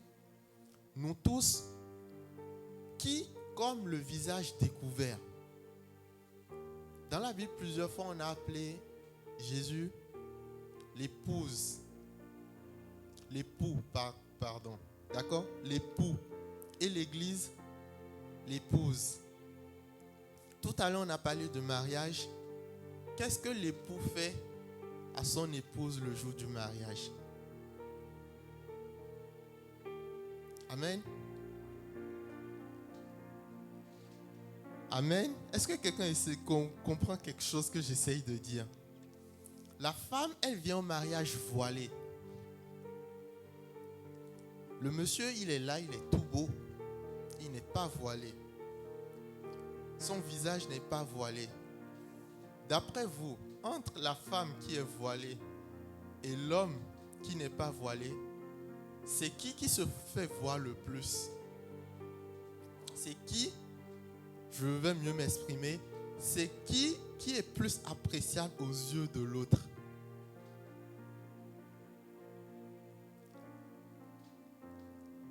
Nous tous qui, comme le visage découvert. Dans la Bible, plusieurs fois, on a appelé Jésus l'épouse. L'époux, pardon. D'accord? L'époux. Et l'Église, l'épouse. Tout à l'heure, on a parlé de mariage. Qu'est-ce que l'époux fait à son épouse le jour du mariage? Amen. Amen. Est-ce que quelqu'un ici comprend quelque chose que j'essaye de dire? La femme, elle vient au mariage voilée. Le monsieur, il est là, il est tout beau. Il n'est pas voilé. Son visage n'est pas voilé. D'après vous, entre la femme qui est voilée et l'homme qui n'est pas voilé, c'est qui se fait voir le plus? C'est qui, je vais mieux m'exprimer, c'est qui est plus appréciable aux yeux de l'autre?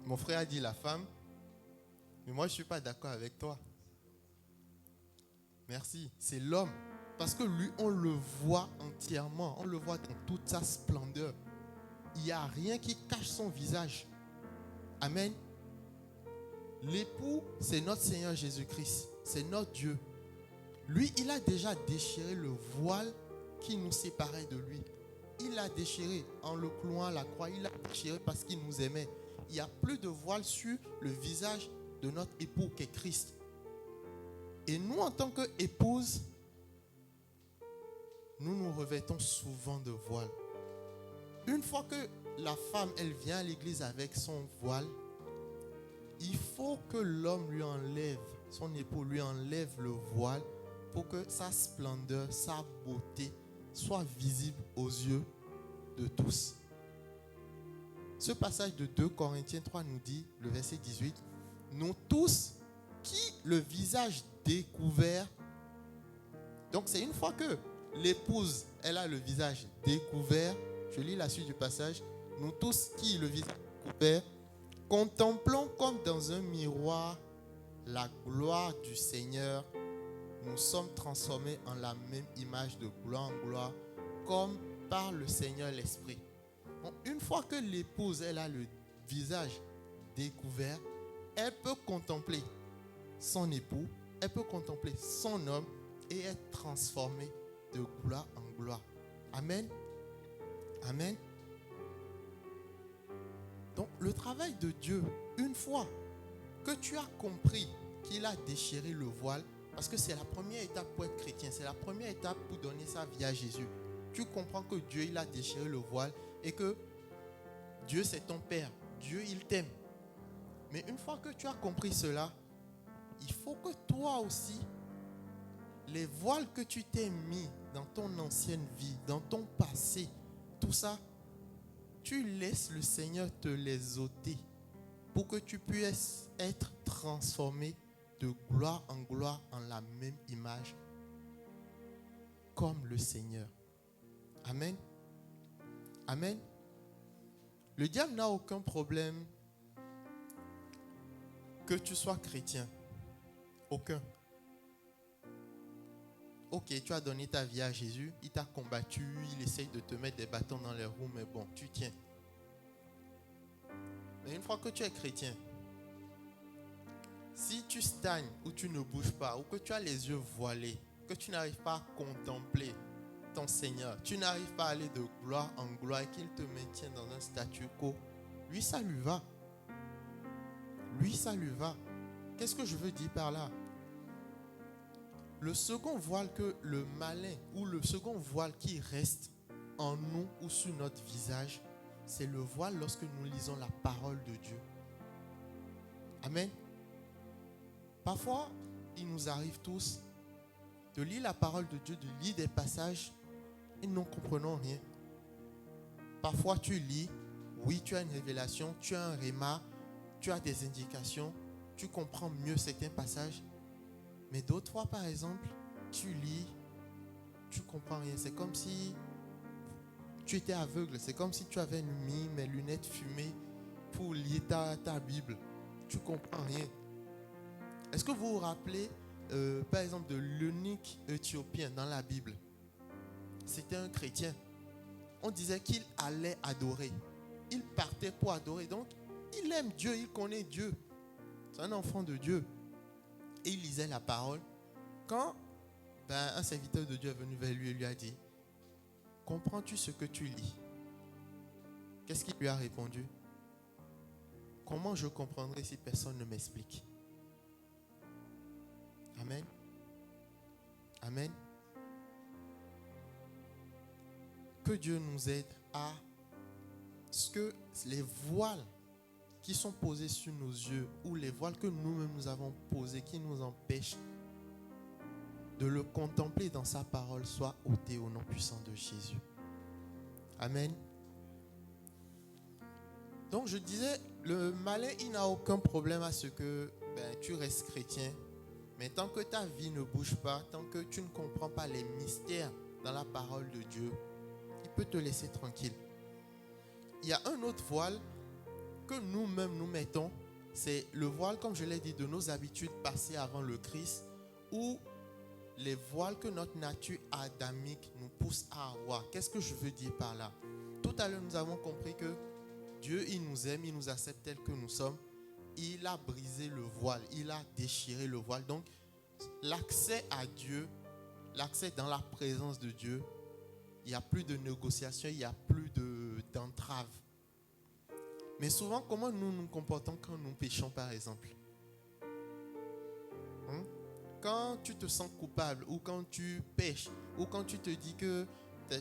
Mon frère a dit la femme, mais moi je ne suis pas d'accord avec toi. Merci, c'est l'homme. Parce que lui, on le voit entièrement, on le voit dans toute sa splendeur. Il n'y a rien qui cache son visage. Amen. L'époux, c'est notre Seigneur Jésus-Christ. C'est notre Dieu. Lui, il a déjà déchiré le voile qui nous séparait de lui. Il l'a déchiré en le clouant à la croix. Il l'a déchiré parce qu'il nous aimait. Il n'y a plus de voile sur le visage de notre époux qui est Christ. Et nous, en tant qu'épouse, nous nous revêtons souvent de voile. Une fois que la femme, elle vient à l'église avec son voile, il faut que l'homme lui enlève, son époux lui enlève le voile pour que sa splendeur, sa beauté soit visible aux yeux de tous. Ce passage de 2 Corinthiens 3 nous dit, le verset 18, « Nous tous qui le visage découvert » Donc c'est une fois que l'épouse, elle a le visage découvert, je lis la suite du passage, « Nous tous qui le visage découvert, contemplons comme dans un miroir la gloire du Seigneur. Nous sommes transformés en la même image de gloire en gloire, comme par le Seigneur l'Esprit. » Donc, une fois que l'épouse, elle a le visage découvert, elle peut contempler son époux, elle peut contempler son homme et être transformée de gloire en gloire. Amen. Amen. Donc, le travail de Dieu, une fois que tu as compris qu'il a déchiré le voile, parce que c'est la première étape pour être chrétien, c'est la première étape pour donner sa vie à Jésus. Tu comprends que Dieu, il a déchiré le voile et que Dieu, c'est ton Père. Dieu, il t'aime. Mais une fois que tu as compris cela, il faut que toi aussi, les voiles que tu t'es mis dans ton ancienne vie, dans ton passé, tout ça, tu laisses le Seigneur te les ôter pour que tu puisses être transformé de gloire en gloire en la même image comme le Seigneur. Amen. Amen. Le diable n'a aucun problème que tu sois chrétien. Aucun. Ok, tu as donné ta vie à Jésus, il t'a combattu, il essaye de te mettre des bâtons dans les roues, mais bon, tu tiens. Mais une fois que tu es chrétien, si tu stagnes ou tu ne bouges pas, ou que tu as les yeux voilés, que tu n'arrives pas à contempler ton Seigneur, tu n'arrives pas à aller de gloire en gloire et qu'il te maintient dans un statu quo, lui ça lui va. Lui ça lui va. Qu'est-ce que je veux dire par là? Le second voile que le malin ou le second voile qui reste en nous ou sur notre visage, c'est le voile lorsque nous lisons la parole de Dieu. Amen. Parfois, il nous arrive tous de lire la parole de Dieu, de lire des passages et nous ne comprenons rien. Parfois, tu lis, oui, tu as une révélation, tu as un réma, tu as des indications, tu comprends mieux certains passages. Mais d'autres fois, par exemple, tu lis, tu comprends rien. C'est comme si tu étais aveugle. C'est comme si tu avais mis mes lunettes fumées pour lire ta Bible. Tu comprends rien. Est-ce que vous vous rappelez, par exemple, de l'eunuque éthiopien dans la Bible? C'était un chrétien. On disait qu'il allait adorer. Il partait pour adorer. Donc, il aime Dieu, il connaît Dieu. C'est un enfant de Dieu. Et il lisait la parole. Quand un serviteur de Dieu est venu vers lui et lui a dit: comprends-tu ce que tu lis? Qu'est-ce qu'il lui a répondu? Comment je comprendrai si personne ne m'explique? Amen. Amen. Que Dieu nous aide à ce que les voiles qui sont posés sur nos yeux ou les voiles que nous-mêmes nous avons posés qui nous empêchent de le contempler dans sa parole soient ôtés au nom puissant de Jésus. Amen. Donc je disais, le malin, il n'a aucun problème à ce que tu restes chrétien, mais tant que ta vie ne bouge pas, tant que tu ne comprends pas les mystères dans la parole de Dieu, il peut te laisser tranquille. Il y a un autre voile que nous-mêmes nous mettons, c'est le voile, comme je l'ai dit, de nos habitudes passées avant le Christ, ou les voiles que notre nature adamique nous pousse à avoir. Qu'est-ce que je veux dire par là? Tout à l'heure, nous avons compris que Dieu, il nous aime, il nous accepte tel que nous sommes. Il a brisé le voile, il a déchiré le voile. Donc, l'accès à Dieu, l'accès dans la présence de Dieu, il n'y a plus de négociation, il n'y a plus d'entrave. Mais souvent, comment nous nous comportons quand nous péchons, par exemple? Quand tu te sens coupable, ou quand tu pêches, ou quand tu te dis que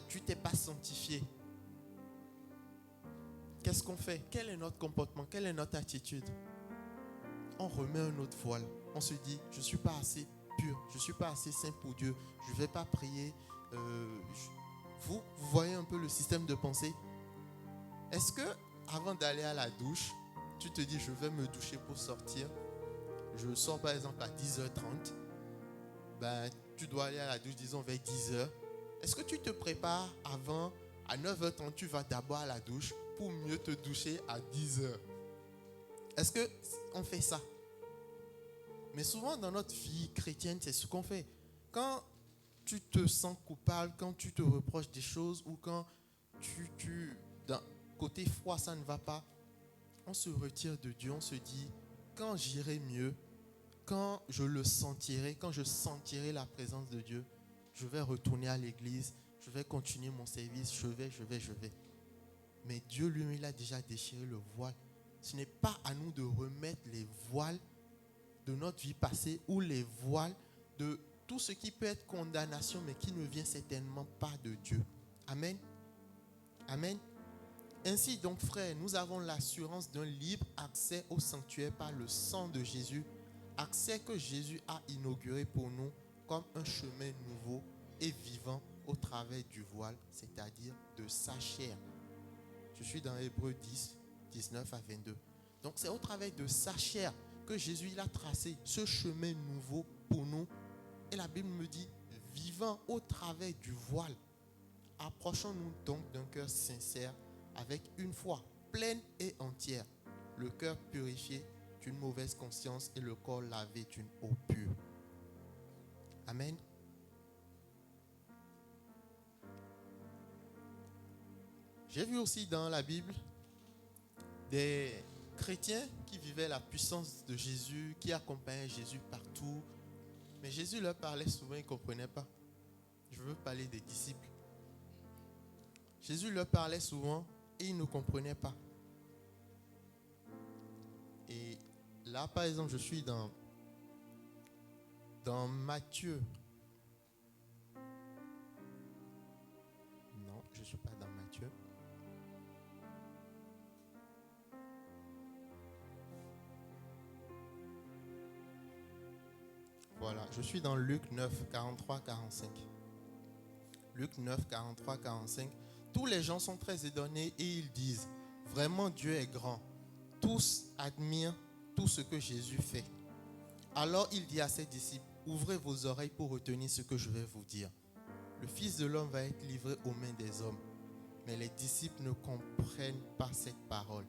tu t'es pas sanctifié, qu'est-ce qu'on fait? Quel est notre comportement? Quelle est notre attitude? On remet un autre voile. On se dit, je ne suis pas assez pur, je ne suis pas assez saint pour Dieu, je ne vais pas prier. Vous voyez un peu le système de pensée? Est-ce que avant d'aller à la douche, tu te dis, je vais me doucher pour sortir? Je sors par exemple à 10h30. Tu dois aller à la douche, disons, vers 10h. Est-ce que tu te prépares avant, à 9h30, tu vas d'abord à la douche pour mieux te doucher à 10h? Est-ce qu'on fait ça? Mais souvent dans notre vie chrétienne, c'est ce qu'on fait. Quand tu te sens coupable, quand tu te reproches des choses, ou quand d'un côté foi, ça ne va pas, on se retire de Dieu, on se dit, quand j'irai mieux, quand je le sentirai, quand je sentirai la présence de Dieu, je vais retourner à l'église, je vais continuer mon service, je vais. Mais Dieu lui, il a déjà déchiré le voile. Ce n'est pas à nous de remettre les voiles de notre vie passée ou les voiles de tout ce qui peut être condamnation, mais qui ne vient certainement pas de Dieu. Amen. Amen. Ainsi donc, frères, nous avons l'assurance d'un libre accès au sanctuaire par le sang de Jésus, accès que Jésus a inauguré pour nous comme un chemin nouveau et vivant au travers du voile, c'est-à-dire de sa chair. Je suis dans Hébreux 10, 19 à 22. Donc c'est au travers de sa chair que Jésus il a tracé ce chemin nouveau pour nous. Et la Bible me dit, vivant au travers du voile, approchons-nous donc d'un cœur sincère avec une foi pleine et entière, le cœur purifié d'une mauvaise conscience et le corps lavé d'une eau pure. Amen. J'ai vu aussi dans la Bible des chrétiens qui vivaient la puissance de Jésus, qui accompagnaient Jésus partout. Mais Jésus leur parlait souvent, ils ne comprenaient pas. Je veux parler des disciples. Jésus leur parlait souvent et ils ne comprenaient pas. Et là, par exemple, je suis dans Matthieu. Non, je ne suis pas dans Matthieu. Voilà, je suis dans Luc 9, 43, 45. Luc 9, 43, 45. Tous les gens sont très étonnés et ils disent, vraiment Dieu est grand. Tous admirent tout ce que Jésus fait. Alors il dit à ses disciples, ouvrez vos oreilles pour retenir ce que je vais vous dire. Le Fils de l'homme va être livré aux mains des hommes. Mais les disciples ne comprennent pas cette parole.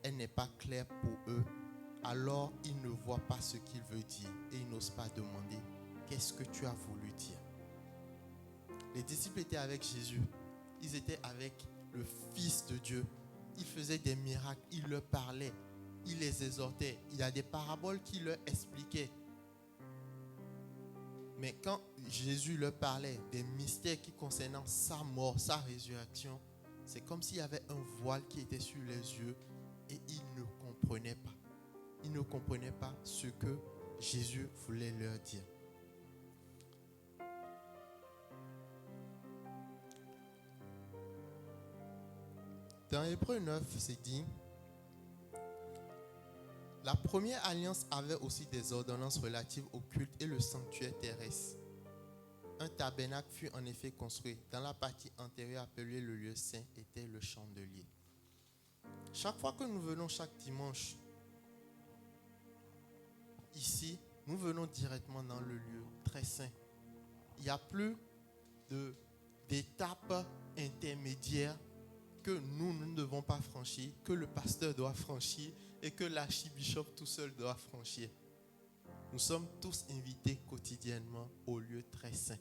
Elle n'est pas claire pour eux. Alors ils ne voient pas ce qu'il veut dire et ils n'osent pas demander, qu'est-ce que tu as voulu dire? Les disciples étaient avec Jésus. Ils étaient avec le Fils de Dieu. Il faisait des miracles, il leur parlait, il les exhortait. Il y a des paraboles qu'il leur expliquait. Mais quand Jésus leur parlait des mystères qui concernant sa mort, sa résurrection, c'est comme s'il y avait un voile qui était sur les yeux et ils ne comprenaient pas. Ils ne comprenaient pas ce que Jésus voulait leur dire. Dans Hébreux 9, c'est dit, la première alliance avait aussi des ordonnances relatives au culte et le sanctuaire terrestre. Un tabernacle fut en effet construit. Dans la partie antérieure appelée le lieu saint était le chandelier. Chaque fois que nous venons chaque dimanche, ici, nous venons directement dans le lieu très saint. Il n'y a plus d'étapes intermédiaires que nous ne devons pas franchir, que le pasteur doit franchir et que l'archibishop tout seul doit franchir. Nous sommes tous invités quotidiennement au lieu très saint.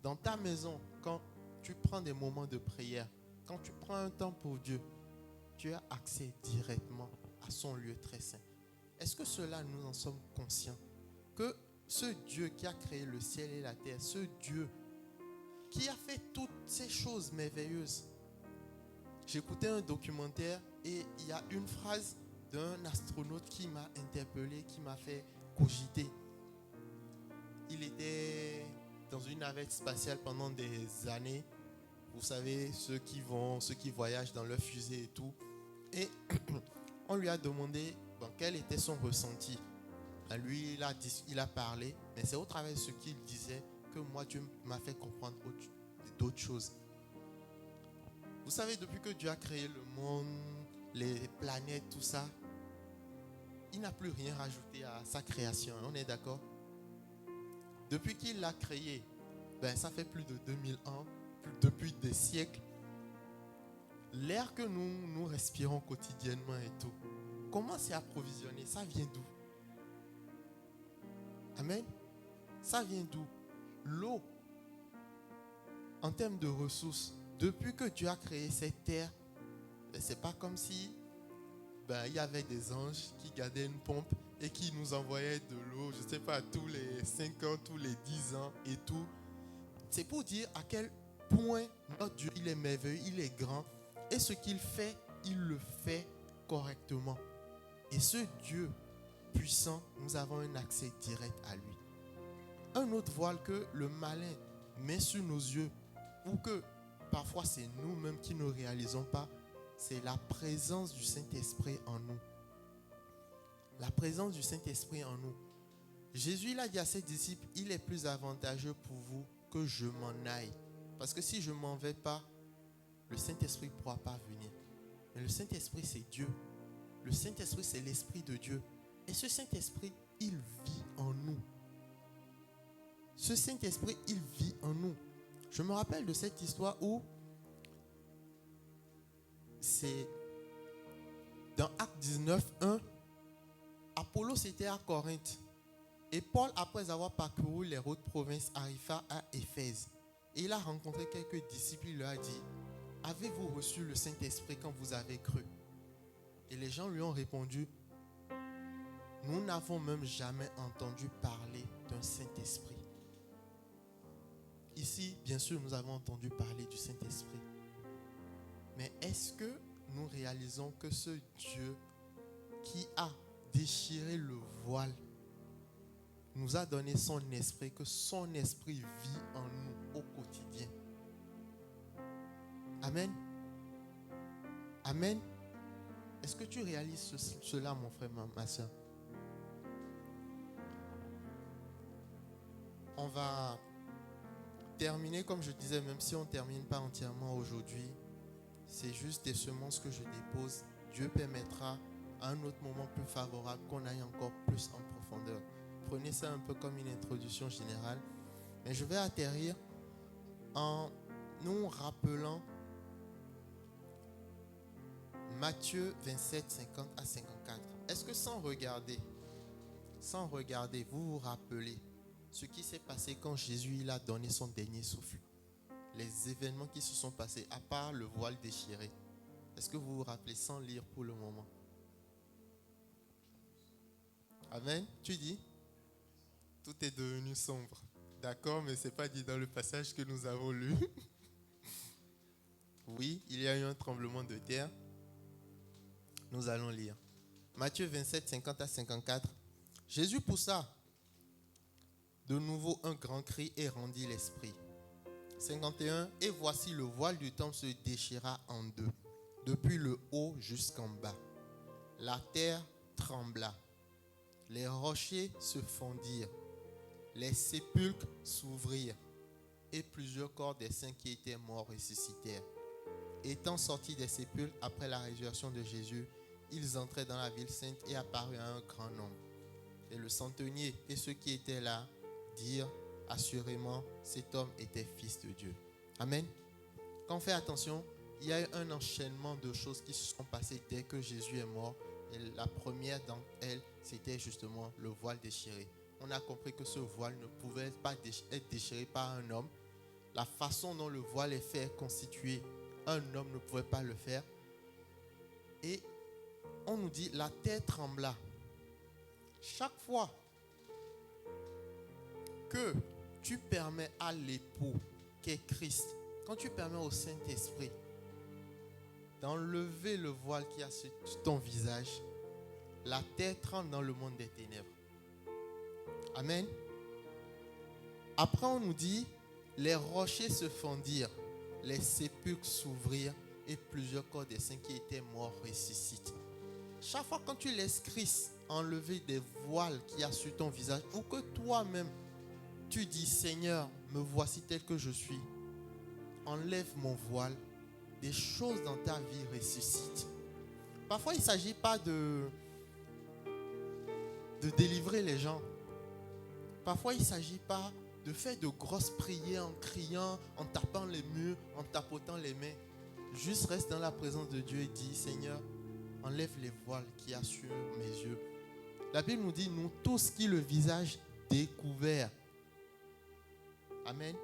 Dans ta maison, quand tu prends des moments de prière, quand tu prends un temps pour Dieu, tu as accès directement à son lieu très saint. Est-ce que cela, nous en sommes conscients? Que ce Dieu qui a créé le ciel et la terre, ce Dieu qui a fait toutes ces choses merveilleuses. J'écoutais un documentaire et il y a une phrase d'un astronaute qui m'a interpellé, qui m'a fait cogiter. Il était dans une navette spatiale pendant des années. Vous savez, ceux qui voyagent dans leur fusée et tout. Et on lui a demandé quel était son ressenti. Lui, il a parlé, mais c'est au travers de ce qu'il disait que moi, Dieu m'a fait comprendre d'autres choses. Vous savez, depuis que Dieu a créé le monde, les planètes, tout ça, il n'a plus rien rajouté à sa création. On est d'accord? Depuis qu'il l'a créé, ça fait plus de 2000 ans, depuis des siècles. L'air que nous respirons quotidiennement et tout, comment c'est approvisionné? Ça vient d'où? Amen. Ça vient d'où? L'eau, en termes de ressources, depuis que Dieu a créé cette terre, c'est pas comme si il y avait des anges qui gardaient une pompe et qui nous envoyaient de l'eau, je ne sais pas, tous les 5 ans, tous les 10 ans et tout. C'est pour dire à quel point notre Dieu, il est merveilleux, il est grand. Et ce qu'il fait, il le fait correctement. Et ce Dieu puissant, nous avons un accès direct à lui. Un autre voile que le malin met sur nos yeux, ou que parfois c'est nous-mêmes qui ne réalisons pas, c'est la présence du Saint-Esprit en nous. La présence du Saint-Esprit en nous. Jésus, il a dit à ses disciples, il est plus avantageux pour vous que je m'en aille. Parce que si je ne m'en vais pas, le Saint-Esprit ne pourra pas venir. Mais le Saint-Esprit, c'est Dieu. Le Saint-Esprit, c'est l'Esprit de Dieu. Et ce Saint-Esprit, il vit en nous. Ce Saint-Esprit, il vit en nous. Je me rappelle de cette histoire où c'est dans Acte 19, 1, Apollos était à Corinthe. Et Paul, après avoir parcouru les hautes provinces, arriva à Éphèse. Et il a rencontré quelques disciples. Il leur a dit, avez-vous reçu le Saint-Esprit quand vous avez cru? Et les gens lui ont répondu, nous n'avons même jamais entendu parler d'un Saint-Esprit. Ici, bien sûr, nous avons entendu parler du Saint-Esprit. Mais est-ce que nous réalisons que ce Dieu qui a déchiré le voile nous a donné son esprit, que son esprit vit en nous au quotidien? Amen. Amen. Est-ce que tu réalises cela, mon frère, ma soeur? On va terminer, comme je disais, même si on ne termine pas entièrement aujourd'hui, c'est juste des semences que je dépose. Dieu permettra à un autre moment plus favorable qu'on aille encore plus en profondeur. Prenez ça un peu comme une introduction générale. Mais je vais atterrir en nous rappelant Matthieu 27, 50 à 54. Est-ce que sans regarder, vous vous rappelez ce qui s'est passé quand Jésus il a donné son dernier souffle? Les événements qui se sont passés, à part le voile déchiré. Est-ce que vous vous rappelez sans lire pour le moment? Amen. Tu dis? Tout est devenu sombre. D'accord, mais ce n'est pas dit dans le passage que nous avons lu. Oui, il y a eu un tremblement de terre. Nous allons lire. Matthieu 27, 50 à 54. Jésus poussa de nouveau un grand cri et rendit l'esprit. 51. Et voici le voile du temple se déchira en deux, depuis le haut jusqu'en bas. La terre trembla. Les rochers se fondirent. Les sépulcres s'ouvrirent. Et plusieurs corps des saints qui étaient morts ressuscitèrent. Étant sortis des sépulcres après la résurrection de Jésus, ils entraient dans la ville sainte et apparurent à un grand nombre. Et le centenier et ceux qui étaient là dirent assurément, cet homme était fils de Dieu. Amen. Quand on fait attention, il y a eu un enchaînement de choses qui se sont passées dès que Jésus est mort. Et la première d'entre elles, c'était justement le voile déchiré. On a compris que ce voile ne pouvait pas être déchiré par un homme. La façon dont le voile est fait, constitué, un homme ne pouvait pas le faire. Et on nous dit, la terre trembla. Chaque fois que tu permets à l'époux qu'est Christ, quand tu permets au Saint-Esprit d'enlever le voile qui a sur ton visage, la terre tremble dans le monde des ténèbres. Amen. Après on nous dit, les rochers se fondirent, les sépulcres s'ouvrirent et plusieurs corps des saints qui étaient morts ressuscitent. Chaque fois quand tu laisses Christ enlever des voiles qu'il y a sur ton visage, ou que toi-même tu dis, Seigneur, me voici tel que je suis, enlève mon voile, des choses dans ta vie ressuscitent. Parfois il ne s'agit pas de délivrer les gens. Parfois il ne s'agit pas de faire de grosses prières en criant, en tapant les murs, en tapotant les mains. Juste reste dans la présence de Dieu et dis, Seigneur, enlève les voiles qu'il y a sur mes yeux. La Bible nous dit, nous tous qui le visage découvert. Amen.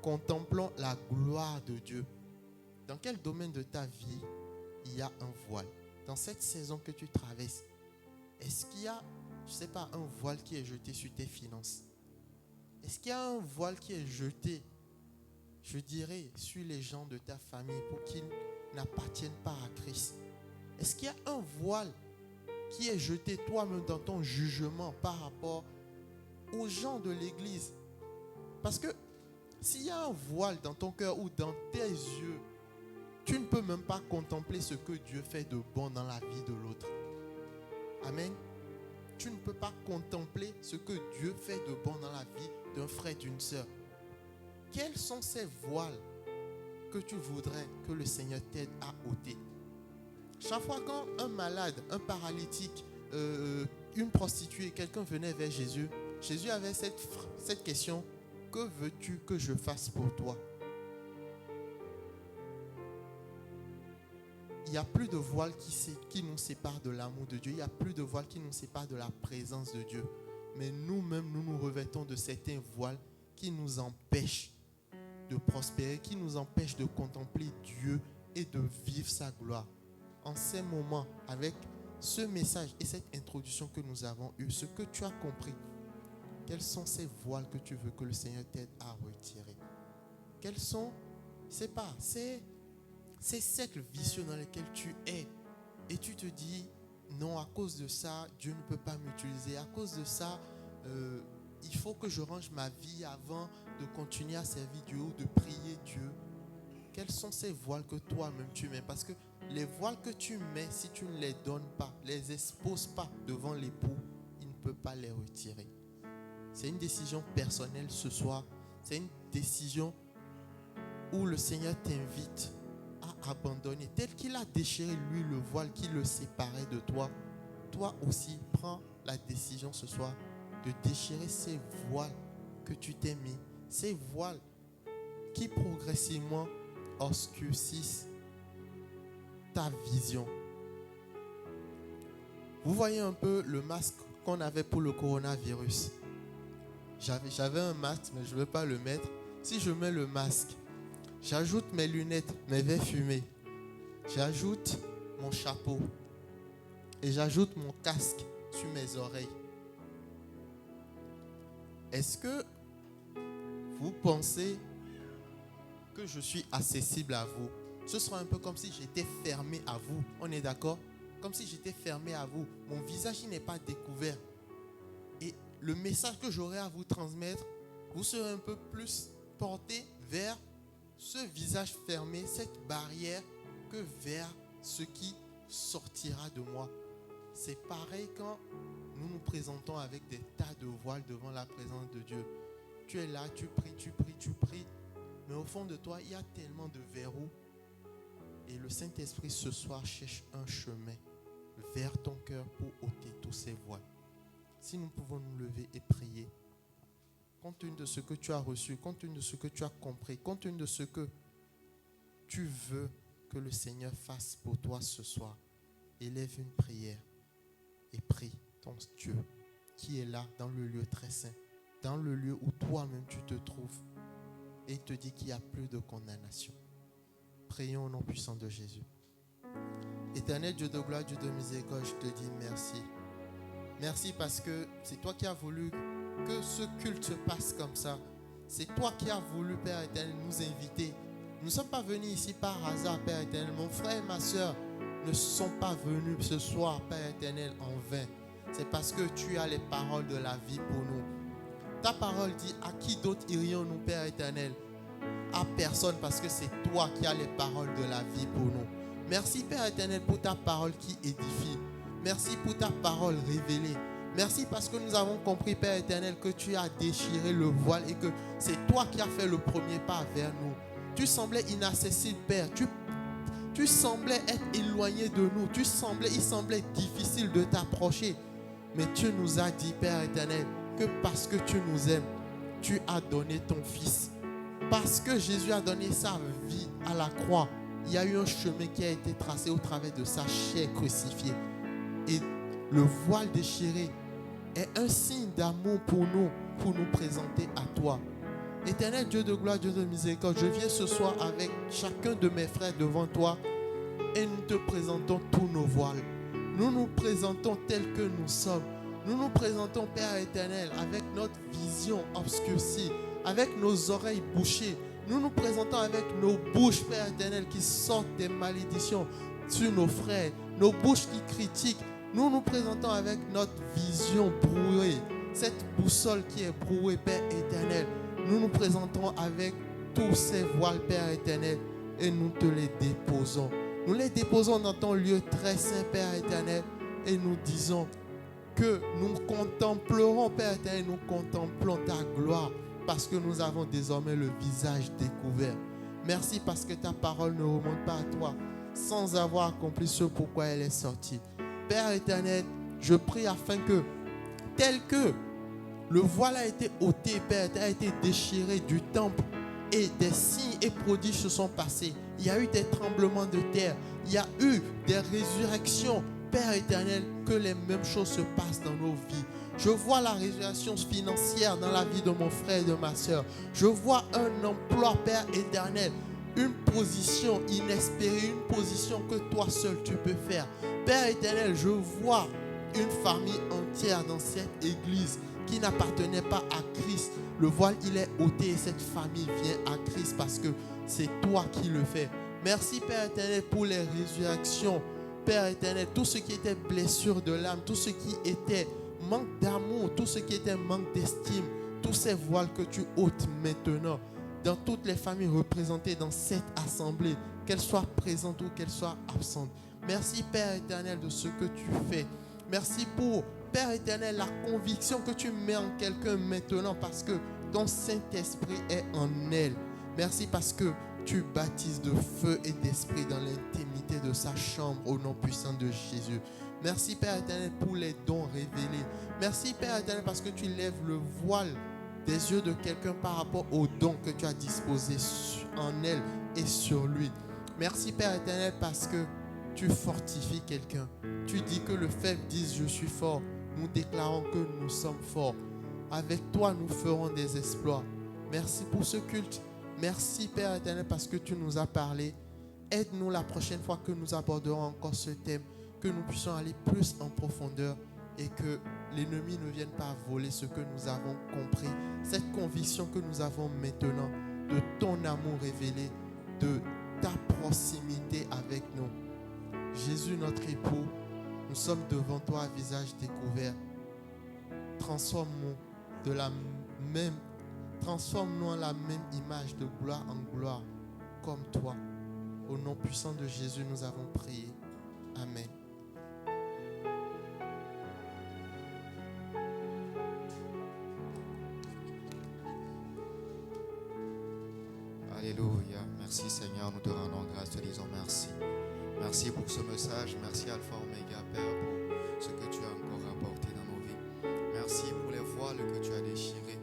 Contemplons la gloire de Dieu. Dans quel domaine de ta vie il y a un voile? Dans cette saison que tu traverses, est-ce qu'il y a, je ne sais pas, un voile qui est jeté sur tes finances? Est-ce qu'il y a un voile qui est jeté, je dirais, sur les gens de ta famille pour qu'ils n'appartiennent pas à Christ? Est-ce qu'il y a un voile qui est jeté toi-même dans ton jugement par rapport aux gens de l'église? Parce que s'il y a un voile dans ton cœur ou dans tes yeux, tu ne peux même pas contempler ce que Dieu fait de bon dans la vie de l'autre. Amen. Tu ne peux pas contempler ce que Dieu fait de bon dans la vie d'un frère, d'une sœur. Quels sont ces voiles que tu voudrais que le Seigneur t'aide à ôter? Chaque fois quand un malade, un paralytique, une prostituée, quelqu'un venait vers Jésus, Jésus avait cette question, que veux-tu que je fasse pour toi? Il n'y a plus de voile qui nous sépare de l'amour de Dieu. Il n'y a plus de voile qui nous sépare de la présence de Dieu. Mais nous-mêmes, nous nous revêtons de certains voiles qui nous empêchent de prospérer, qui nous empêche de contempler Dieu et de vivre sa gloire. En ces moments, avec ce message et cette introduction que nous avons eue, ce que tu as compris, quels sont ces voiles que tu veux que le Seigneur t'aide à retirer? Quels sont, c'est pas, ces cercles vicieux dans lesquels tu es et tu te dis, non, à cause de ça, Dieu ne peut pas m'utiliser. À cause de ça, il faut que je range ma vie avant de continuer à servir Dieu ou de prier Dieu. Quelles sont ces voiles que toi-même tu mets? Parce que les voiles que tu mets, si tu ne les donnes pas, les exposes pas devant l'époux, il ne peut pas les retirer. C'est une décision personnelle ce soir. C'est une décision où le Seigneur t'invite à abandonner. Tel qu'il a déchiré lui le voile qui le séparait de toi, toi aussi prends la décision ce soir de déchirer ces voiles que tu t'es mis. Ces voiles qui progressivement obscurcissent ta vision. Vous voyez un peu le masque qu'on avait pour le coronavirus. J'avais un masque, mais je ne veux pas le mettre. Si je mets le masque, j'ajoute mes lunettes, mes verres fumés. J'ajoute mon chapeau. Et j'ajoute mon casque sur mes oreilles. Est-ce que vous pensez que je suis accessible à vous? Ce sera un peu comme si j'étais fermé à vous. On est d'accord? Comme si j'étais fermé à vous. Mon visage n'est pas découvert. Et le message que j'aurai à vous transmettre, vous serez un peu plus porté vers ce visage fermé, cette barrière, que vers ce qui sortira de moi. C'est pareil quand nous nous présentons avec des tas de voiles devant la présence de Dieu. Tu es là, tu pries, tu pries, tu pries. Mais au fond de toi, il y a tellement de verrous. Et le Saint-Esprit ce soir cherche un chemin vers ton cœur pour ôter tous ces voiles. Si nous pouvons nous lever et prier, compte tenu de ce que tu as reçu, compte tenu de ce que tu as compris, compte tenu de ce que tu veux que le Seigneur fasse pour toi ce soir, élève une prière et prie ton Dieu qui est là dans le lieu très saint, dans le lieu où toi-même tu te trouves, et il te dit qu'il n'y a plus de condamnation. Prions au nom puissant de Jésus. Éternel Dieu de gloire, Dieu de miséricorde, je te dis merci. Merci parce que c'est toi qui as voulu que ce culte se passe comme ça. C'est toi qui as voulu, Père éternel, nous inviter. Nous ne sommes pas venus ici par hasard, Père éternel. Mon frère et ma soeur ne sont pas venus ce soir, Père éternel, en vain. C'est parce que tu as les paroles de la vie pour nous. Ta parole dit, à qui d'autre irions-nous, Père éternel? À personne, parce que c'est toi qui as les paroles de la vie pour nous. Merci, Père éternel, pour ta parole qui édifie. Merci pour ta parole révélée. Merci parce que nous avons compris, Père éternel, que tu as déchiré le voile et que c'est toi qui as fait le premier pas vers nous. Tu semblais inaccessible, Père. Tu semblais être éloigné de nous. Il semblait difficile de t'approcher. Mais tu nous as dit, Père éternel, que parce que tu nous aimes, tu as donné ton Fils. Parce que Jésus a donné sa vie à la croix, il y a eu un chemin qui a été tracé au travers de sa chair crucifiée. Et le voile déchiré est un signe d'amour pour nous présenter à toi. Éternel Dieu de gloire, Dieu de miséricorde, je viens ce soir avec chacun de mes frères devant toi et nous te présentons tous nos voiles. Nous nous présentons tels que nous sommes. Nous nous présentons, Père éternel, avec notre vision obscurcie, avec nos oreilles bouchées. Nous nous présentons avec nos bouches, Père éternel, qui sortent des malédictions sur nos frères, nos bouches qui critiquent. Nous nous présentons avec notre vision brouillée, cette boussole qui est brouillée, Père éternel. Nous nous présentons avec tous ces voiles, Père éternel, et nous te les déposons. Nous les déposons dans ton lieu très saint, Père éternel, et nous disons que nous contemplerons, Père éternel, nous contemplons ta gloire, parce que nous avons désormais le visage découvert. Merci parce que ta parole ne remonte pas à toi sans avoir accompli ce pourquoi elle est sortie. Père éternel, je prie afin que, tel que le voile a été ôté, Père, a été déchiré du temple et des signes et prodiges se sont passés. Il y a eu des tremblements de terre, il y a eu des résurrections Père éternel, que les mêmes choses se passent dans nos vies. Je vois la réalisation financière dans la vie de mon frère et de ma soeur. Je vois un emploi, Père éternel, une position inespérée, une position que toi seul tu peux faire. Père éternel, je vois une famille entière dans cette église qui n'appartenait pas à Christ. Le voile, il est ôté et cette famille vient à Christ parce que c'est toi qui le fais. Merci Père éternel pour les résurrections. Père éternel, tout ce qui était blessure de l'âme, tout ce qui était manque d'amour, tout ce qui était manque d'estime, tous ces voiles que tu ôtes maintenant dans toutes les familles représentées dans cette assemblée, qu'elles soient présentes ou qu'elles soient absentes. Merci Père éternel de ce que tu fais. Merci pour, Père éternel, la conviction que tu mets en quelqu'un maintenant parce que ton Saint-Esprit est en elle. Merci parce que tu baptises de feu et d'esprit dans l'intimité de sa chambre au nom puissant de Jésus. Merci Père éternel pour les dons révélés. Merci Père éternel parce que tu lèves le voile des yeux de quelqu'un par rapport aux dons que tu as disposés en elle et sur lui. Merci Père éternel parce que tu fortifies quelqu'un. Tu dis que le faible dise je suis fort. Nous déclarons que nous sommes forts. Avec toi nous ferons des exploits. Merci pour ce culte. Merci Père éternel parce que tu nous as parlé. Aide-nous la prochaine fois que nous aborderons encore ce thème, que nous puissions aller plus en profondeur et que l'ennemi ne vienne pas voler ce que nous avons compris. Cette conviction que nous avons maintenant de ton amour révélé, de ta proximité avec nous. Jésus notre époux, nous sommes devant toi à visage découvert. Transforme-nous en la même image de gloire en gloire comme toi. Au nom puissant de Jésus, nous avons prié. Amen. Alléluia. Merci Seigneur, nous te rendons grâce, te disons merci. Merci pour ce message. Merci Alpha Omega, Père, pour ce que tu as encore apporté dans nos vies. Merci pour les voiles que tu as déchirées.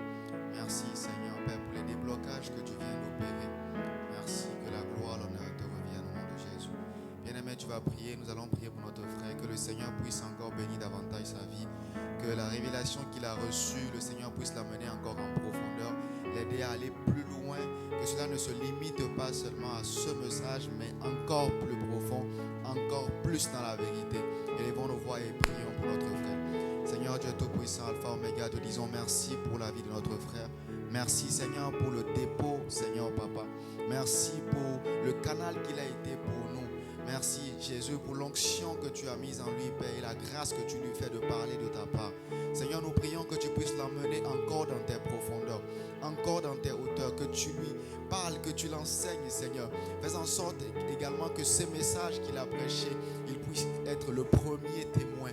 Merci Seigneur, Père, pour les déblocages que tu viens d'opérer. Merci, que la gloire, l'honneur te reviennent au nom de Jésus. Bien-aimé, tu vas prier. Nous allons prier pour notre frère. Que le Seigneur puisse encore bénir davantage sa vie. Que la révélation qu'il a reçue, le Seigneur puisse l'amener encore en profondeur, l'aider à aller plus loin. Que cela ne se limite pas seulement à ce message, mais encore plus profond, encore plus dans la vérité. Élevons nos voix et prions pour notre frère. Seigneur Dieu Tout-Puissant, Alpha Omega, te disons merci pour la vie de notre frère. Merci Seigneur pour le dépôt, Seigneur Papa. Merci pour le canal qu'il a été pour nous. Merci Jésus pour l'onction que tu as mise en lui, Père, et la grâce que tu lui fais de parler de ta part. Seigneur, nous prions que tu puisses l'emmener encore dans tes profondeurs, encore dans tes hauteurs, que tu lui parles, que tu l'enseignes, Seigneur. Fais en sorte également que ces messages qu'il a prêchés, il puisse être le premier témoin,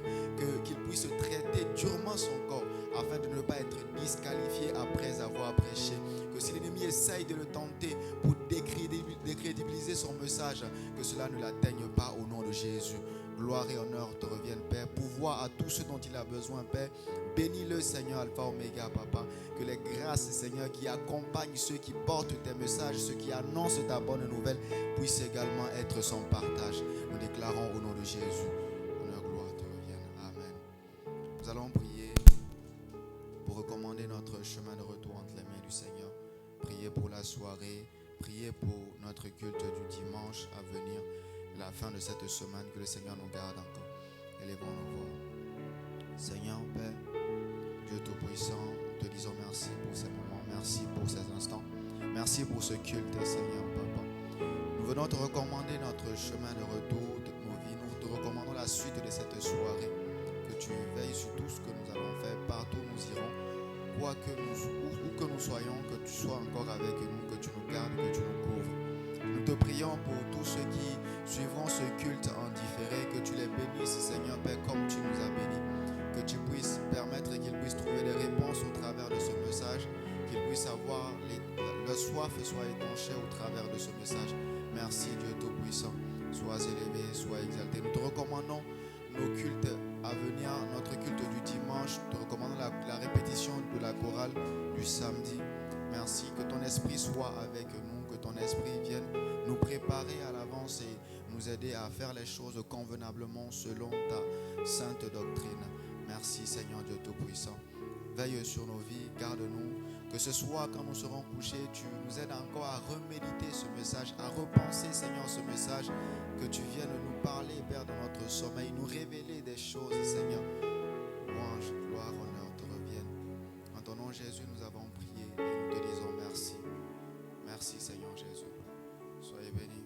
qu'il puisse traiter durement son corps, afin de ne pas être disqualifié après avoir prêché. Que si l'ennemi essaye de le tenter pour décrédibiliser son message, que cela ne l'atteigne pas au nom de Jésus. Gloire et honneur te reviennent, Père. Pouvoir à tout ce dont il a besoin, Père. Bénis-le, Seigneur, Alpha, Omega, Papa. Que les grâces, Seigneur, qui accompagnent ceux qui portent tes messages, ceux qui annoncent ta bonne nouvelle, puissent également être son partage. Nous déclarons au nom de Jésus. Honneur, gloire te reviennent. Amen. Nous allons prier pour recommander notre chemin de retour entre les mains du Seigneur. Prier pour la soirée. Prier pour notre culte du dimanche à venir. La fin de cette semaine, que le Seigneur nous garde encore. Élevons nos voix. Seigneur, Père, Dieu Tout-Puissant, nous te disons merci pour ces moments, merci pour ces instants, merci pour ce culte, Seigneur, Papa. Nous venons te recommander notre chemin de retour de nos vies. Nous te recommandons la suite de cette soirée. Que tu veilles sur tout ce que nous allons faire, partout où nous irons, où que nous soyons, que tu sois encore avec nous, que tu nous gardes, que tu nous couvres. Nous te prions pour tous ceux qui suivront ce culte en différé, que tu les bénisses, Seigneur Père, comme tu nous as bénis. Que tu puisses permettre qu'ils puissent trouver des réponses au travers de ce message, qu'ils puissent avoir leur soif soit étanchée au travers de ce message. Merci Dieu Tout-Puissant. Sois élevé, sois exalté. Nous te recommandons nos cultes à venir, notre culte du dimanche. Nous te recommandons la répétition de la chorale du samedi. Merci, que ton esprit soit avec nous, que ton esprit vienne nous préparer à l'avance et nous nous aider à faire les choses convenablement selon ta sainte doctrine. Merci Seigneur Dieu Tout-Puissant. Veille sur nos vies, garde-nous. Que ce soit quand nous serons couchés, tu nous aides encore à reméditer ce message, à repenser Seigneur ce message, que tu viennes nous parler Père dans notre sommeil, nous révéler des choses Seigneur. Louange, gloire, honneur te reviennent. En ton nom Jésus nous avons prié et nous te disons merci. Merci Seigneur Jésus. Soyez bénis.